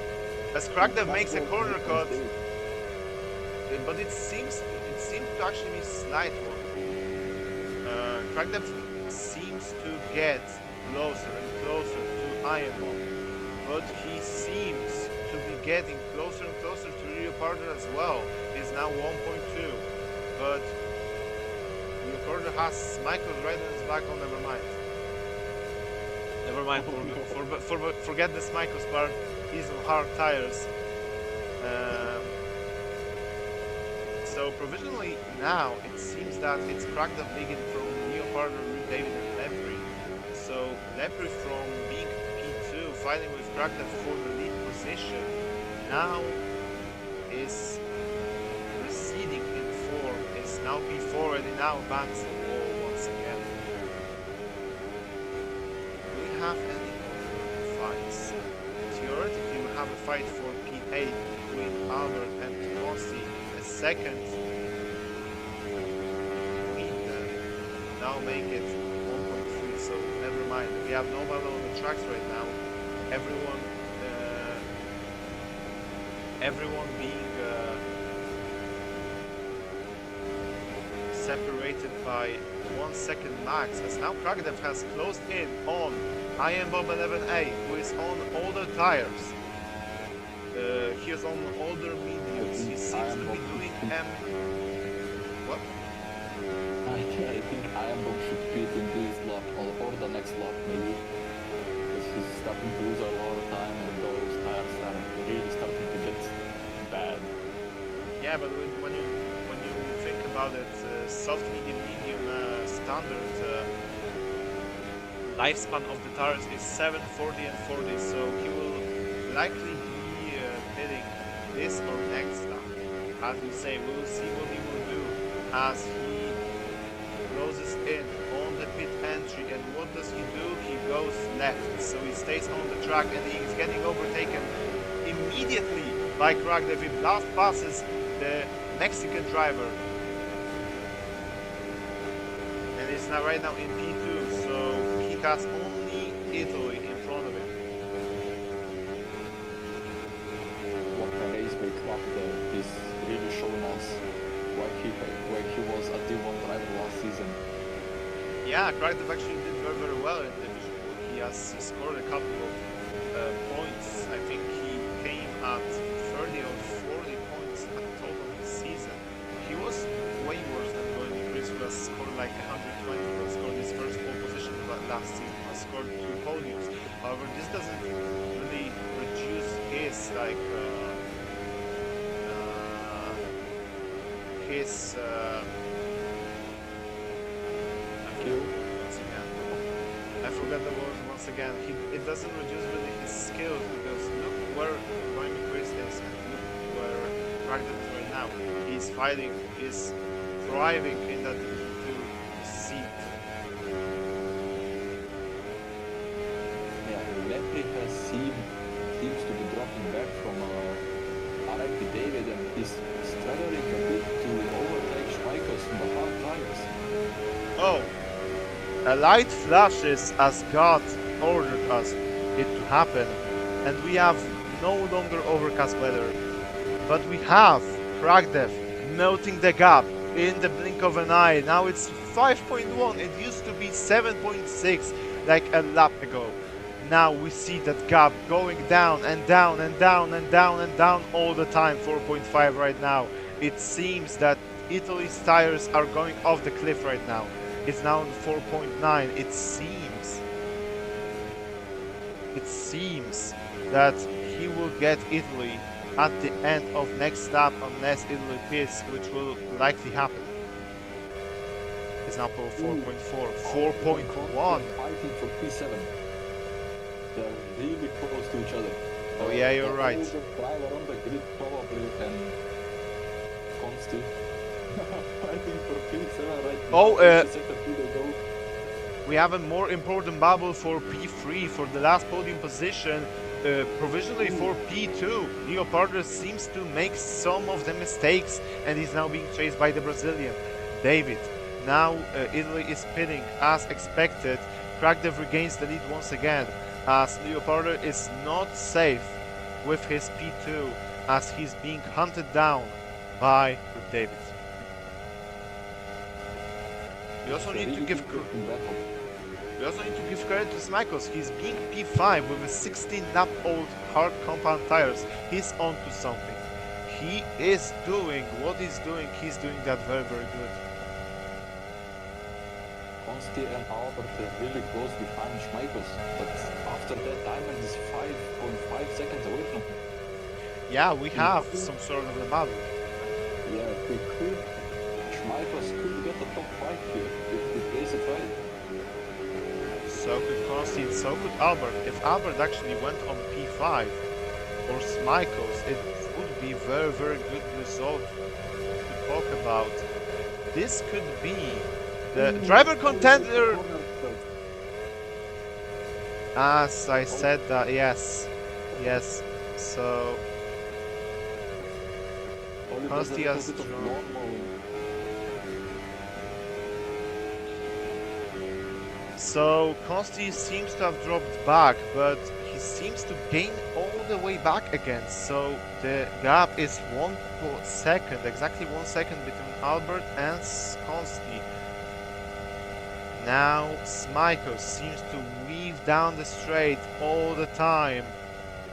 As Kragdev makes a corner cut, but it seems to actually be a slight one. Kragdev seems to get closer and closer to Iron Bomb, but he seems to be getting closer and closer to Rio Pardo as well. He's now 1.2, but Rio Pardo has Michael right on his back. Oh, never mind. Never mind. Forget this Michael's part. He's on hard tires. So provisionally now it seems that it's Kragdev leading from Rio Pardo, David, and Lepre. So Lepre from being P2, fighting with Kragdev for the lead position, now is receding in form, is now P4, and he now bangs the wall once again. Do we have any more fights? Theoretically, we have a fight for P8 between Albert and Tokosi. A second now make it 1.3, so never mind. We have nobody on the tracks right now. Everyone being separated by 1 second max, as now Kragdev has closed in on Iron Bob 11A, who is on older tires. He is on older mediums. He seems to be doing what? I think Iron Bomb should beat in this lap or the next lap maybe. Because he's starting to lose a lot of time and those tires are really starting to get bad. Yeah, but when you think about it, soft, medium, standard lifespan of the tires is 7, 40 and 40, so he will likely be hitting this or next lap. As we say, we'll see what he will do as he closes in on the pit entry. And what does he do? He goes left, so he stays on the track and he's getting overtaken immediately by Kragdev. He blast passes the Mexican driver, and it's now right now in P2, so he has only Italy in front of him. What a race by Kragdev is really showing us why he was a D1 driver last season. Yeah, Kragdev actually did very, very well in Division 1. He has scored a couple of points. I think he came at 30 or 40 points at total this season. He was way worse than going to Chris, who has scored like 120, who has scored his first pole position last season, has scored 2 podiums. However, this doesn't really reduce his like his I forgot the word once again. It doesn't reduce really his skills, because look where going Chris is and look where Kragdev is right now. He's fighting, he's thriving in that seat. Yeah, Lepre seems to be dropping back from RIP David, and he's struggling a bit to overtake Schmeikers on the hard tires. Oh, a light flashes as God ordered us it to happen, and we have no longer overcast weather, but we have Kragdev melting the gap in the blink of an eye. Now it's 5.1, it used to be 7.6 like a lap ago. Now we see that gap going down and down and down and down and down all the time. 4.5 right now. It seems that Italy's tires are going off the cliff right now. It's now on 4.9. It seems that he will get Italy at the end of next lap unless Italy pits, which will likely happen. It's now 4.4, 4.1. Fighting for P7. They're really close to each other. Oh yeah, you're right. The driver on the grid probably, and Consti fighting for P7 right now. Oh, we have a more important bubble for P3 for the last podium position, provisionally for P2. Leopardo seems to make some of the mistakes and is now being chased by the Brazilian David. Now Italy is pitting as expected. Kragdev regains the lead once again, as Leopardo is not safe with his P2 as he's being hunted down by David. We also need to give credit to Smikos. He's being P5 with a 16-lap-old hard compound tires. He's onto something. He is doing what he's doing. He's doing that very, very good. Consti and Albert are really close behind Schmeikos, but after that Diamond is 5.5 seconds away from him. Yeah, we have some sort of a battle. Yeah, Schmeikos could get the top 5 here if he plays it right. So could Consti, so could Albert. If Albert actually went on P5 or Smikos, it would be very, very good result to talk about. This could be the driver contender. As I said that, yes. So Consti has drawn. So Consti seems to have dropped back, but he seems to gain all the way back again. So the gap is 1 second, exactly 1 second between Albert and Consti. Now Smikos seems to weave down the straight all the time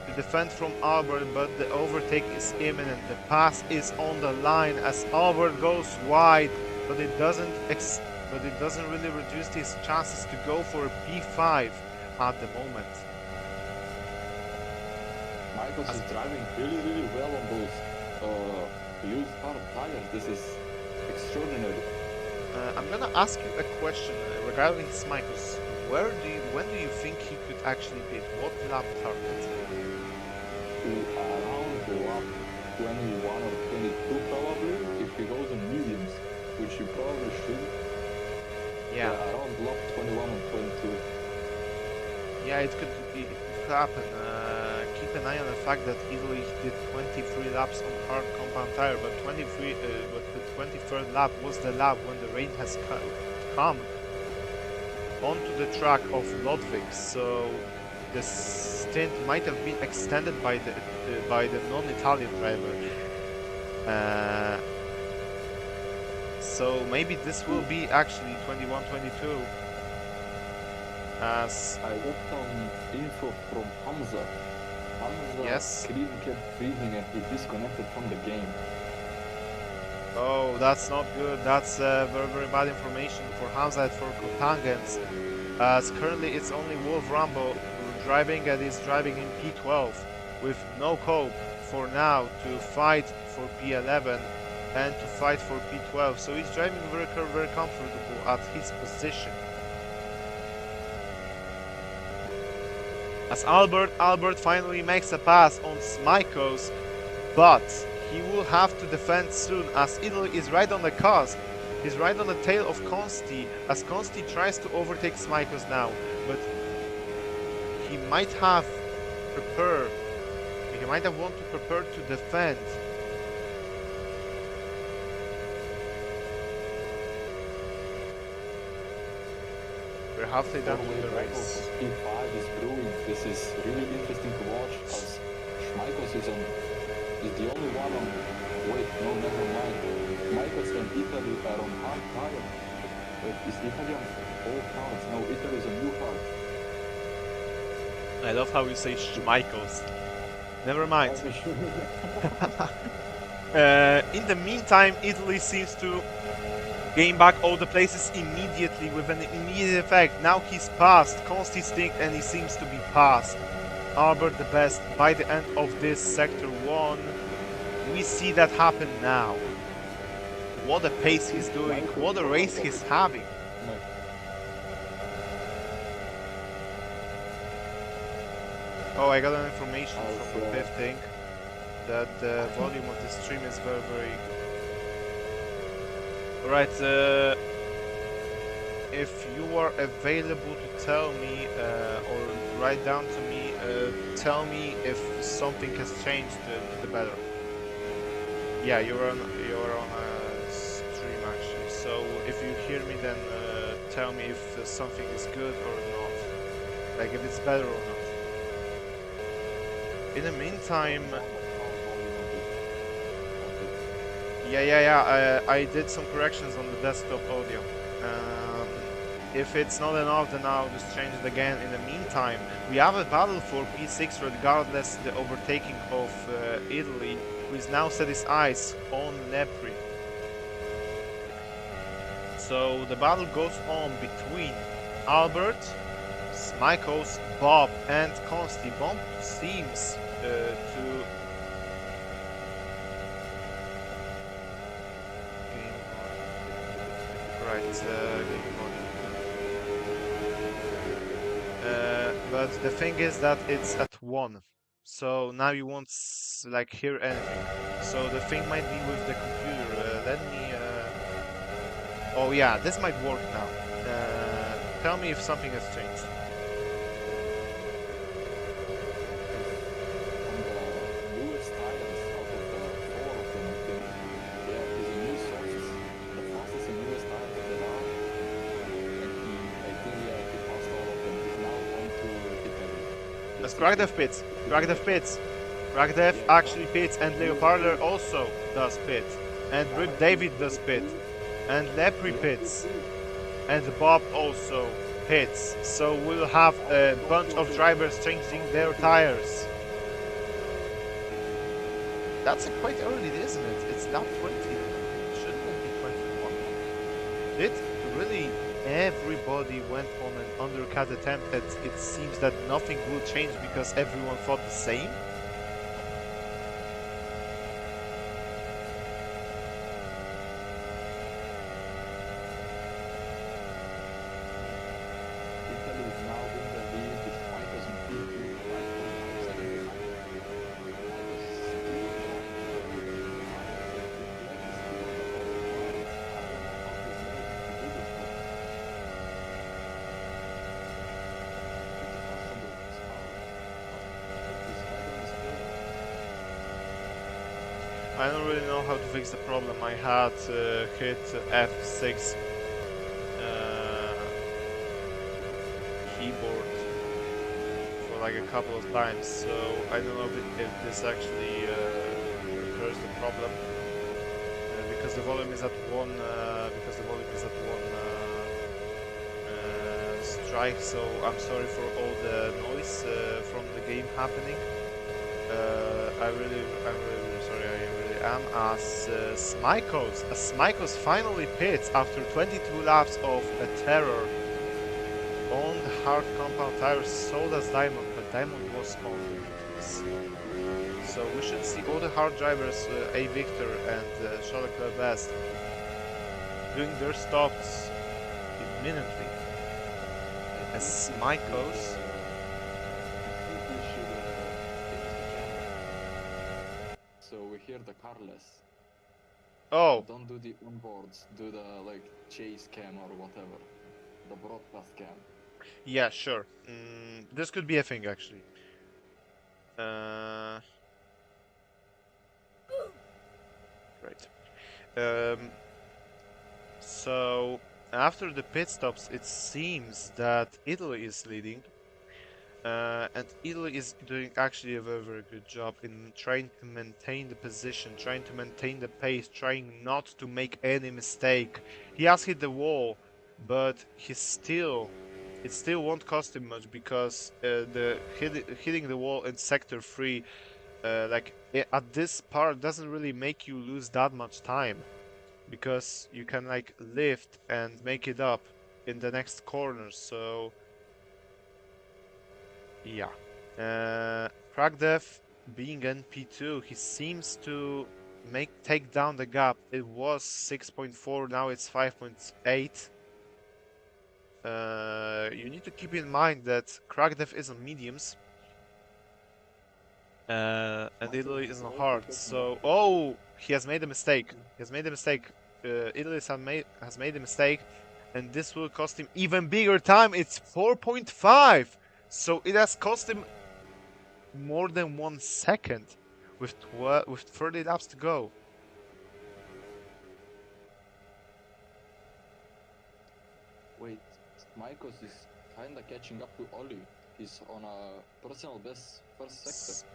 to defend from Albert, but the overtake is imminent. The pass is on the line as Albert goes wide, but it doesn't really reduce his chances to go for a P5 at the moment. Smikos is driving really, really well on those used hard tires. This is extraordinary. I'm gonna ask you a question regarding Smikos. When do you think he could actually beat? What lap target? Around lap 21 or 22 probably, if he goes on mediums, which he probably should. Yeah. Around lap 21 or 22. Yeah, it could happen. Keep an eye on the fact that Italy did 23 laps on hard compound tire, but but the 23rd lap was the lap when the rain has come onto the track of Ludwig. So the stint might have been extended by the non-Italian driver. So maybe this will be actually 21-22. As I got some info from Hamza. Yes. Screen kept freezing and he disconnected from the game. Oh, that's not good. That's very, very bad information for Hamza and for Kotangens. As currently it's only Wolf Rambo driving, and he's driving in P12 with no hope for now to fight for P11 and to fight for P12. So he's driving very, very comfortable at his position. As Albert finally makes a pass on Smikos, but he will have to defend soon as Italy is right on the cusp. He's right on the tail of Consti as Consti tries to overtake Smikos now, but he might have wanted to prepare to defend. We're halfway done with the race. P5 is brewing. This is really interesting to watch as Schmeikos is the only one on. Wait, no, never mind. Schmeikos and Italy are on hard tire. Wait, is Italy on old cards? No, Italy is on new cards. I love how you say Schmeikos. Never mind. In the meantime, Italy seems to gain back all the places immediately with an immediate effect. Now he's passed Consti Stink and he seems to be passed Albert the best by the end of this sector 1. We see that happen now. What a pace he's doing, what a race he's having. Oh, I got an information from the fifth thing that the volume of the stream is very, very... Alright, if you are available to tell me or write down to me, tell me if something has changed to the better. Yeah, you're on a stream actually. So if you hear me, then tell me if something is good or not. Like if it's better or not. In the meantime, I did some corrections on the desktop audio. If it's not enough, then I'll just change it again. In the meantime, we have a battle for P6 regardless the overtaking of Italy, who is now set his eyes on Lepri. So the battle goes on between Albert, Smikos, Bob and Consti. Bob seems to but the thing is that it's at 1, so now you won't like hear anything. So the thing might be with the computer. Let me oh yeah, this might work now. Tell me if something has changed. Kragdev pits. Kragdev pits. Kragdev actually pits, and Leoparder also does pit. And Rip David does pit. And Lepri pits. And Bob also pits. So we'll have a bunch of drivers changing their tires. That's quite early, isn't it? It's lap 20. Shouldn't it be 21? Did really everybody went on an undercut attempt that it seems that nothing will change because everyone thought the same? Italy is now in the lead with Smikos and P2. I don't really know how to fix the problem. I had hit F6 keyboard for like a couple of times, so I don't know if this actually repairs the problem. Because the volume is at one. Because the volume is at one strike. So I'm sorry for all the noise from the game happening. I'm really sorry. I really am. As Smikos finally pits after 22 laps of a terror on the hard compound tires, sold as Diamond, but Diamond was on. So we should see all the hard drivers, A Victor and Charles Leclerc Best, doing their stops imminently. As Smikos. So we hear the carless. Oh. Don't do the onboards, do the like chase cam or whatever. The broadcast cam. Yeah, sure. This could be a thing actually. Right. So after the pit stops, it seems that Italy is leading. And Italy is doing actually a very, very good job in trying to maintain the position, trying to maintain the pace, trying not to make any mistake. He has hit the wall, but it still won't cost him much because hitting the wall in sector 3, at this part doesn't really make you lose that much time, because you can like lift and make it up in the next corner. So yeah. Kragdev being NP2, he seems to take down the gap. It was 6.4, now it's 5.8. You need to keep in mind that Kragdev is on mediums. And Italy is on hard. So, oh, he has made a mistake. He has made a mistake. Italy has made a mistake, and this will cost him even bigger time. It's 4.5. So it has cost him more than 1 second with 30 laps to go. Wait, Smikos is kinda catching up to Oli. He's on a personal best first sector.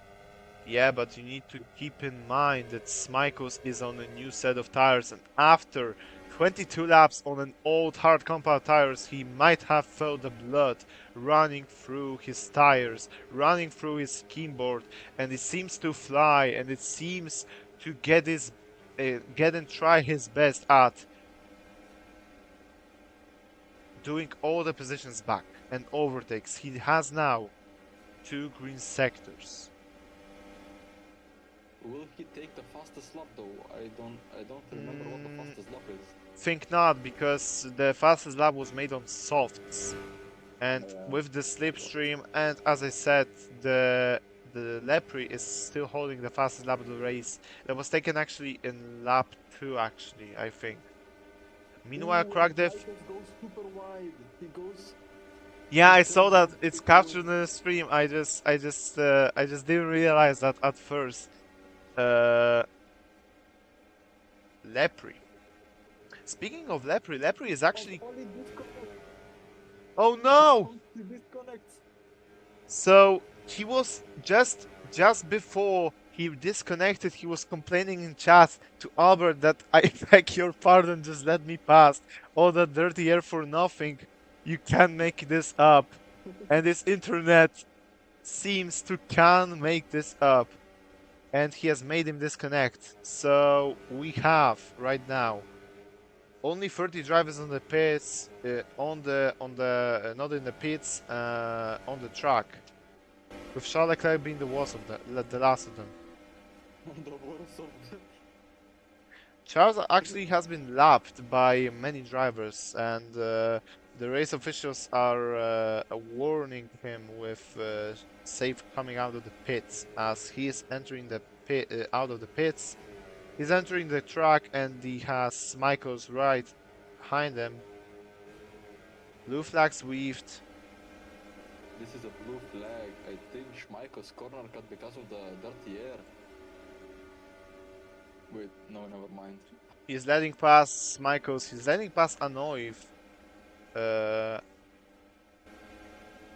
Yeah, but you need to keep in mind that Smikos is on a new set of tires, and after 22 laps on an old hard compound tires, he might have felt the blood running through his tires, running through his skimboard, and it seems to fly, and it seems to get and try his best at doing all the positions back and overtakes. He has now 2 green sectors. Will he take the fastest lap though? I don't remember what the fastest lap is. Think not, because the fastest lap was made on softs, and with the slipstream, and as I said, the Lepre is still holding the fastest lap of the race. That was taken actually in lap 2, actually, I think. Meanwhile, Kragdev goes super wide. He goes. Yeah, I saw that it's captured in the stream. I just didn't realize that at first. Lepre. Speaking of Lepre, Lepre is actually. Oh no! So he was just before he disconnected, he was complaining in chat to Albert that I beg your pardon, just let me pass. All that dirty air for nothing. You can make this up. And this internet seems to can make this up. And he has made him disconnect. So we have right now only 30 drivers on the pits, not in the pits, on the track, with Charles Leclerc being the last of them. The worst of them. Charles actually has been lapped by many drivers, and the race officials are warning him with safe coming out of the pits, as he is entering the out of the pits. He's entering the track, and he has Smikos right behind him. Blue flags weaved. This is a blue flag. I think Schmeichel's corner cut because of the dirty air. Wait, no, never mind. He's letting past Michaels. He's letting past Anoiv. Uh,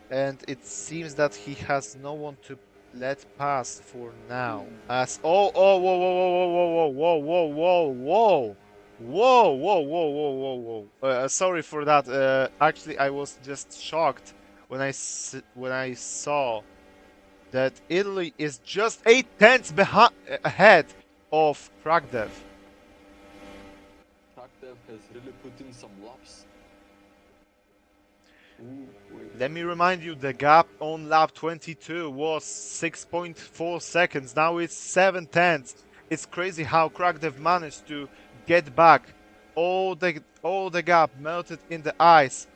and it seems that he has no one to let pass for now. As whoa whoa whoa whoa whoa whoa whoa whoa whoa whoa whoa whoa whoa whoa. Sorry for that. Actually, I was just shocked when when I saw that Italy is just 8 tenths behind ahead of Kragdev. Traktev has really put in some laps. Ooh, wait. Let me remind you, the gap on lap 22 was 6.4 seconds. Now it's 7 tenths. It's crazy how Kragdev managed to get back. All the gap melted in the ice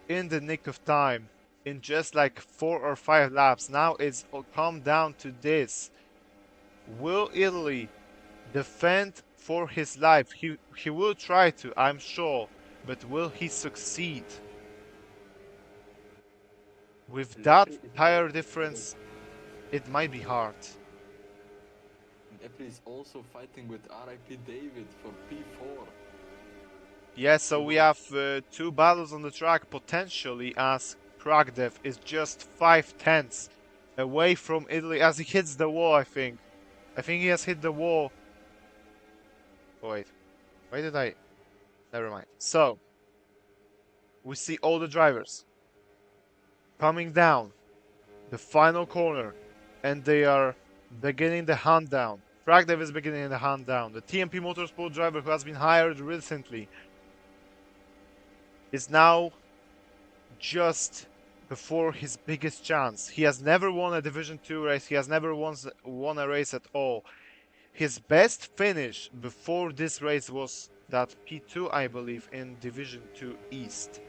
in the nick of time, in just like 4 or 5 laps. Now it's come down to this. Will Italy defend for his life? He will try to, I'm sure, but will he succeed? With that tire difference, it might be hard. Epri is also fighting with RIP David for P4. Yeah, so we have 2 battles on the track potentially, as Kragdev is just 5 tenths away from Italy as he hits the wall, I think. I think he has hit the wall. Oh, wait. Why did I? Never mind. So, we see all the drivers coming down the final corner, and they are beginning the hunt down. Kragdev is beginning the hunt down. The TMP Motorsport driver who has been hired recently is now just before his biggest chance. He has never won a Division 2 race. He has never won a race at all. His best finish before this race was that P2, I believe, in Division 2 East.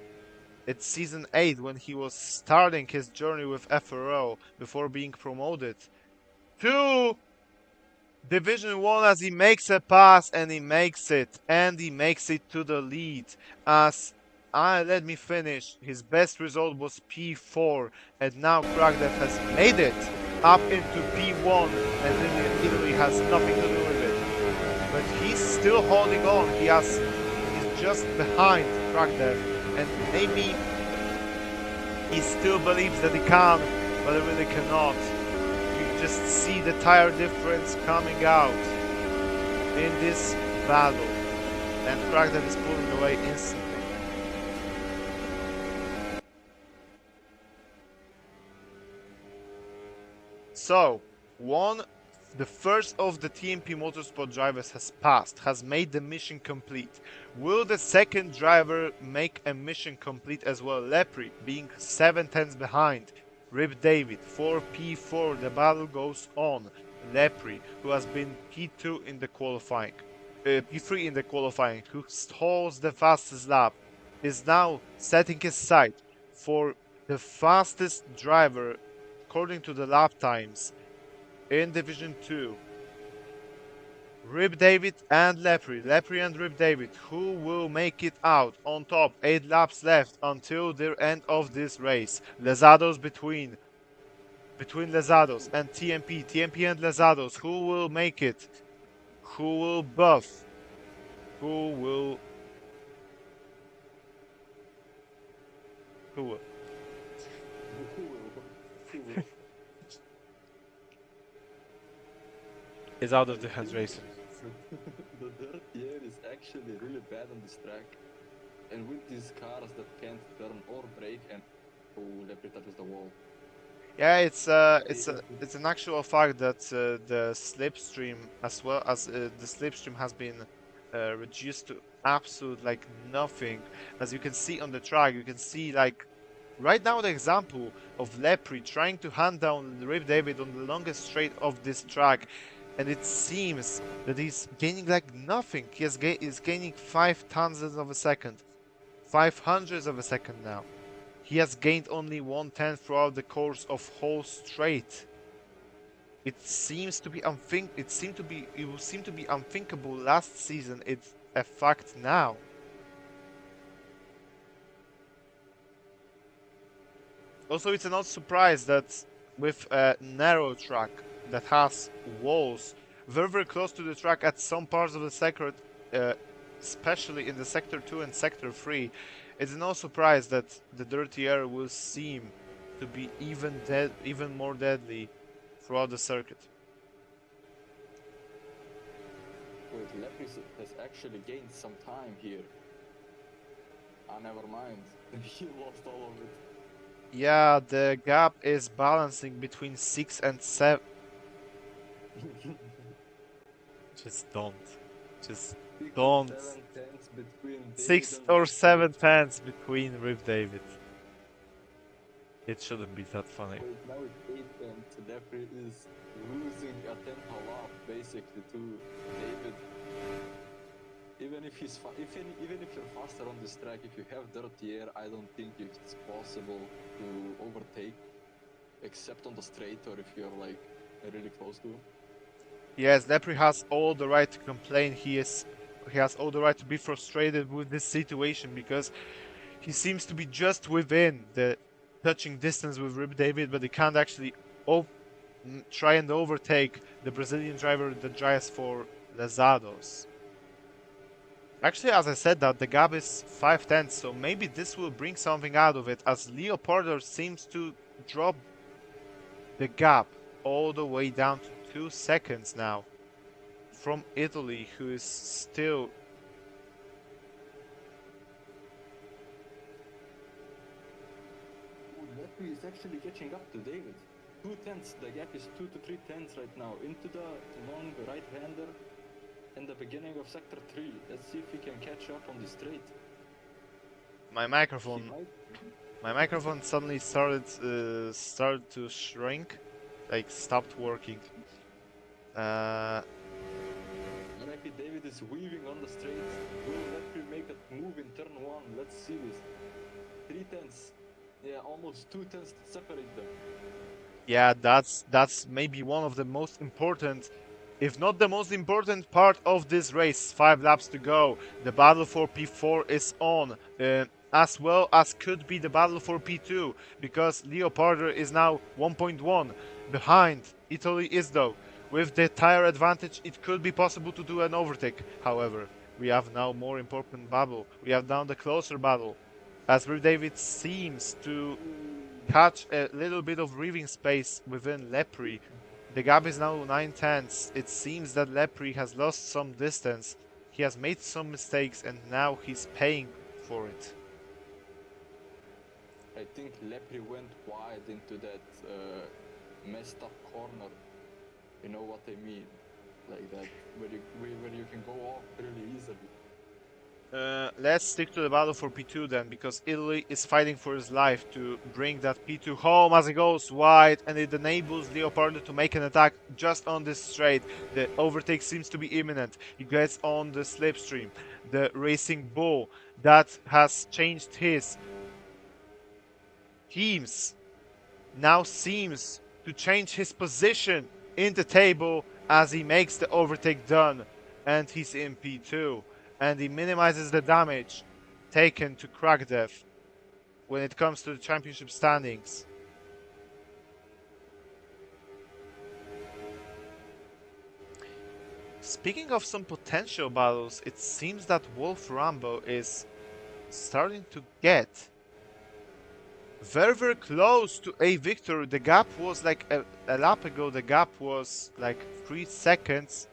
It's season 8 when he was starting his journey with FRO before being promoted to Division 1, as he makes a pass and he makes it. And he makes it to the lead. As let me finish. His best result was P4. And now Kragdev has made it up into P1. And Italy has nothing to do with it. But he's still holding on. He's just behind Kragdev. And maybe he still believes that he can, but he really cannot. You just see the tire difference coming out in this battle, and Kragdev is pulling away instantly. So, the first of the TMP Motorsport drivers has passed, has made the mission complete. Will the second driver make a mission complete as well? Lepri being 7 tenths behind. Rip David for P4. The battle goes on. Lepri, who has been P2 in the qualifying, P3 in the qualifying, who holds the fastest lap, is now setting his sight for the fastest driver according to the lap times in Division 2. Rip David and Lepri and Rip David, who will make it out on top? 8 laps left until the end of this race. Lezados between Lezados and TMP and Lezados, who will make it? Who will buff? Who will? Is out of the head racing. The dirt here is actually really bad on this track. And with these cars that can't turn or brake, and oh, Lepri touches the wall. Yeah, it's an actual fact that the slipstream, as well as the slipstream, has been reduced to absolute like nothing. As you can see on the track, you can see like right now the example of Lepri trying to hand down Rip David on the longest straight of this track, and it seems that he's gaining like nothing. He's gaining 0.05 of a second, 0.05 of a second now. He has gained only 1/10 throughout the course of whole straight. It seems to be it will seem to be unthinkable last season. It's a fact now. Also, it's not surprise that with a narrow track that has walls, very, very close to the track at some parts of the sector, uh, especially in the Sector 2 and Sector 3. It's no surprise that the dirty air will seem to be even more deadly throughout the circuit. Wait, Lepris has actually gained some time here. Ah, never mind. He lost all of it. Yeah, the gap is balancing between 6 and 7. Just don't. Just don't. 7 tenths between David 6 and or Lepris. 7 tenths between Rip David. It shouldn't be that funny. Wait, now it's 8 tenths. Lepris is losing a tenth a lap basically to David. Even if even if you're faster on this track, if you have dirty air, I don't think it's possible to overtake, except on the straight or if you're like really close to him. Yes, Lepri has all the right to complain. He has all the right to be frustrated with this situation because he seems to be just within the touching distance with Rip David, but he can't actually try and overtake the Brazilian driver that drives for Lazados. Actually, as I said that, the gap is 5 tenths, so maybe this will bring something out of it, as Leopardo seems to drop the gap all the way down to 2 seconds now from Italy, who is still... Lepri is actually catching up to David. 2 tenths, the gap is 2 to 3 tenths right now into the long right-hander in the beginning of sector 3. Let's see if he can catch up on the straight. My microphone suddenly started to shrink, like stopped working. Maybe David is weaving on the straight. Will Lepri make a move in turn 1? Let's see this. 3 tenths. Yeah, almost 2 tenths to separate them. Yeah, that's maybe one of the most important, if not the most important part of this race. 5 laps to go. The battle for P4 is on, as well as could be the battle for P2, because Leopardo is now 1.1 behind Italy is though. With the tire advantage, it could be possible to do an overtake. However, we have now more important battle. We have now the closer battle, as Rip David seems to catch a little bit of breathing space within Lepri. The gap is now 9 tenths. It seems that Lepri has lost some distance. He has made some mistakes and now he's paying for it. I think Lepri went wide into that messed up corner. You know what I mean? Like that, where you can go off really easily. Let's stick to the battle for P2 then, because Italy is fighting for his life to bring that P2 home as it goes wide, and it enables Leopardo to make an attack just on this straight. The overtake seems to be imminent. He gets on the slipstream. The Racing Bull that has changed his teams now seems to change his position in the table as he makes the overtake done, and he's in P2. And he minimizes the damage taken to Crackdeath when it comes to the championship standings. Speaking of some potential battles, it seems that Wolf Rambo is starting to get very, very close to a victory. The gap was like a lap ago, the gap was like 3 seconds.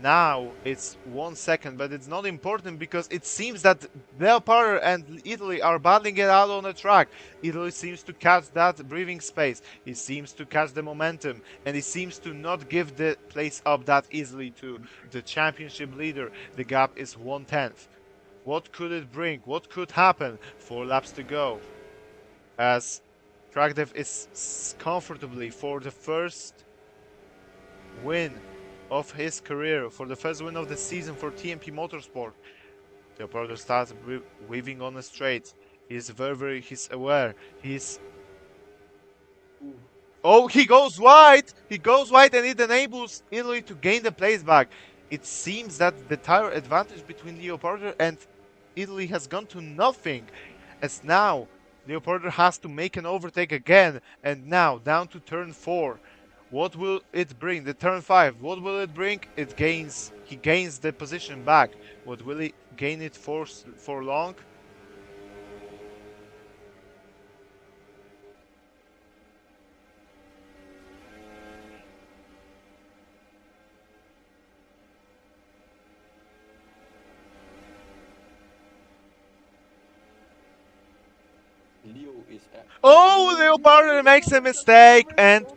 Now it's 1 second, but it's not important because it seems that Leopardo and Italy are battling it out on the track. Italy seems to catch that breathing space. He seems to catch the momentum, and he seems to not give the place up that easily to the championship leader. The gap is 1/10. What could it bring? What could happen? 4 laps to go, as Crackdeath is comfortably for the first win of his career, for the first win of the season for TMP Motorsport. Leopardo starts weaving on the straight. He's he's aware. Oh, he goes wide! He goes wide, and it enables Italy to gain the place back. It seems that the tire advantage between Leopardo and Italy has gone to nothing, as now Leopardo has to make an overtake again, and now down to turn 4. What will it bring? The turn 5. What will it bring? It gains. He gains the position back. What will he gain it for long? Leo is. Oh, Oh, Leopardo makes a mistake, oh my and god!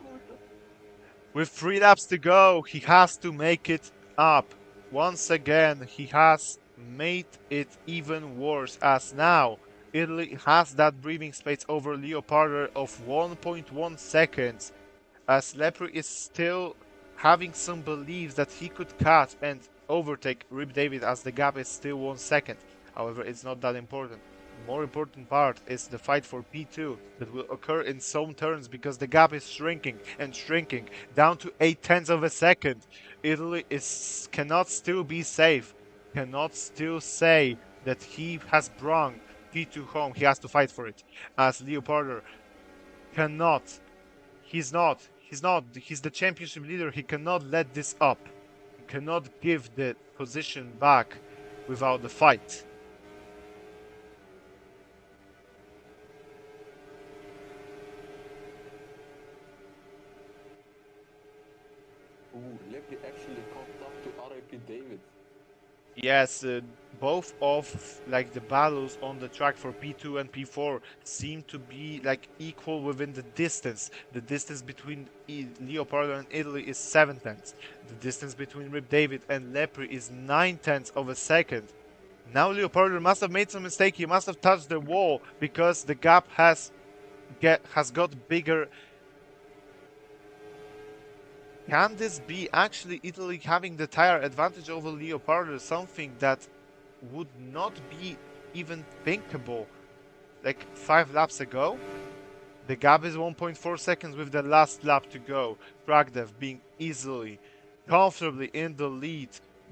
with 3 laps to go, he has to make it up. Once again, he has made it even worse, as now Italy has that breathing space over Leopardo of 1.1 seconds, as Lepre is still having some beliefs that he could catch and overtake Rip David, as the gap is still 1 second. However, it's not that important. The more important part is the fight for P2 that will occur in some turns, because the gap is shrinking and shrinking down to 8 tenths of a second. Italy cannot still be safe, cannot still say that he has brought P2 home. He has to fight for it, as Leopardo cannot. He's not. He's not. He's the championship leader. He cannot let this up. He cannot give the position back without the fight. Ooh, Lepre actually caught up to RIP David. Yes, both of like the battles on the track for P2 and P4 seem to be like equal within the distance. The distance between Leopardo and Italy is 7 tenths. The distance between Rip David and Lepre is 9 tenths of a second. Now Leopardo must have made some mistake. He must have touched the wall, because the gap has got bigger. Can this be actually Italy having the tire advantage over Leopardo? Something that would not be even thinkable like 5 laps ago. The gap is 1.4 seconds with the last lap to go. Kragdev being easily, comfortably in the lead,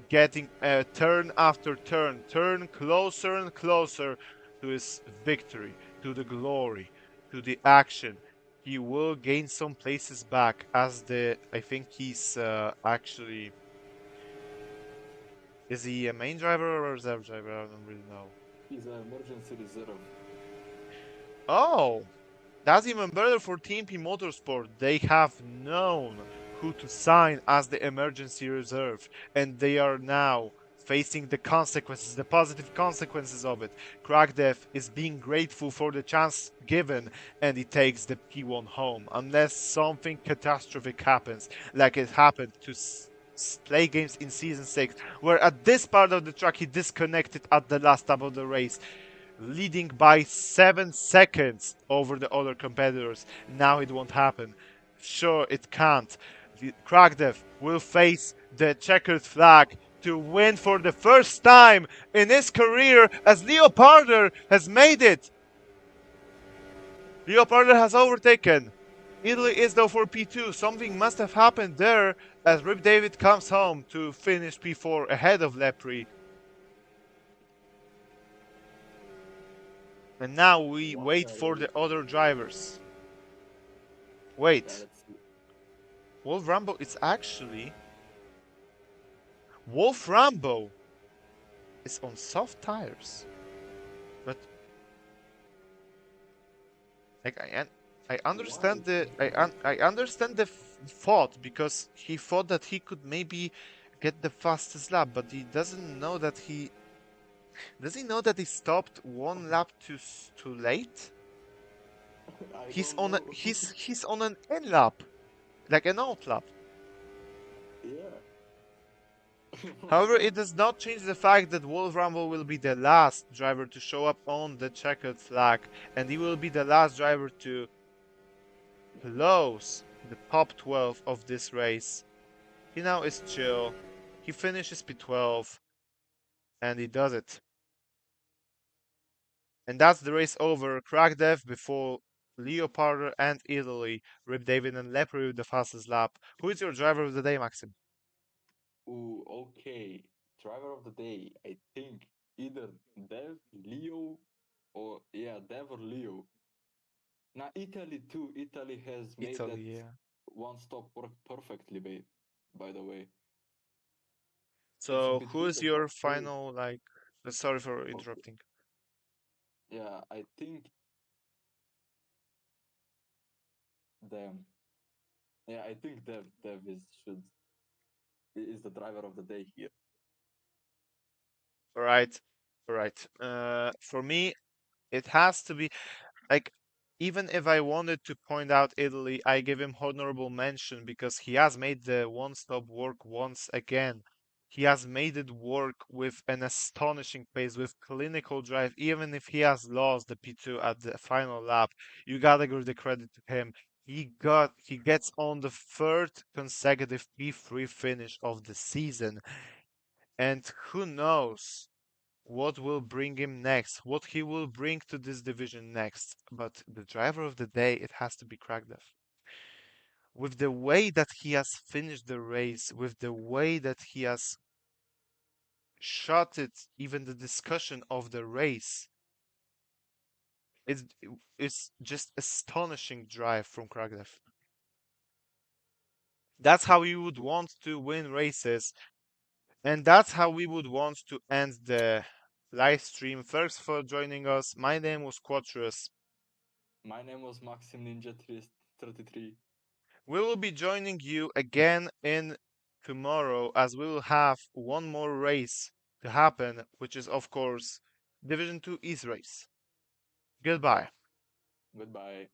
getting turn after turn closer and closer to his victory, to the glory, to the action. He will gain some places back, as I think he's actually. Is he a main driver or a reserve driver? I don't really know. He's an emergency reserve. Oh, that's even better for Team P Motorsport. They have known who to sign as the emergency reserve, and they are now facing the consequences, the positive consequences of it. Kragdev is being grateful for the chance given, and he takes the P1 home, unless something catastrophic happens, like it happened to Play Games in Season 6, where at this part of the track he disconnected at the last lap of the race, leading by 7 seconds over the other competitors. Now it won't happen. Sure, it can't. Kragdev will face the checkered flag to win for the first time in his career, as Leopardo has made it. Leopardo has overtaken. Italy is though for P2. Something must have happened there, as Rip David comes home to finish P4 ahead of Lepre. And now we What wait a for race. the other drivers. Yeah, Wait, let's see. Wolf Rambo is actually. Wolf Rambo is on soft tires. But like I Why? understand I understand the thought, because he thought that he could maybe get the fastest lap, but he doesn't know that he know that he stopped 1 lap too late. I He's don't on a, know. he's on an N lap, like an out lap. Yeah. However, it does not change the fact that Wolf Rumble will be the last driver to show up on the checkered flag, and he will be the last driver to close the top 12 of this race. He now is chill. He finishes P12, and he does it. And that's the race over. Kragdev before Leopardo and Italy. Rip David and Lepre with the fastest lap. Who is your driver of the day, Maxim? Ooh, okay. Driver of the day. I think either Dev, Leo, or yeah, Dev or Leo. Now Italy too. Italy has made that Italy, yeah. one stop worked perfectly, babe. By the way, it's So who between is the your top three. final like? Sorry for Okay. interrupting. Yeah, I think. Damn. Yeah, I think Dev is the driver of the day here. All right, all right. For me, it has to be like even if I wanted to point out Italy, I give him honorable mention because he has made the one stop work once again. He has made it work with an astonishing pace, with clinical drive, even if he has lost the P2 at the final lap. You gotta give the credit to him. He gets on the third consecutive P3 finish of the season. And who knows what will bring him next, what he will bring to this division next. But the driver of the day, it has to be Kragdev. With the way that he has finished the race, with the way that he has shot it, even the discussion of the race, it's, it's just astonishing drive from Kragdev. That's how you would want to win races, and that's how we would want to end the live stream. Thanks for joining us. My name was Quatrus. My name was Maxim Ninja 33. We will be joining you again in tomorrow as we will have one more race to happen, which is, of course, Division 2 East race. Goodbye. Goodbye.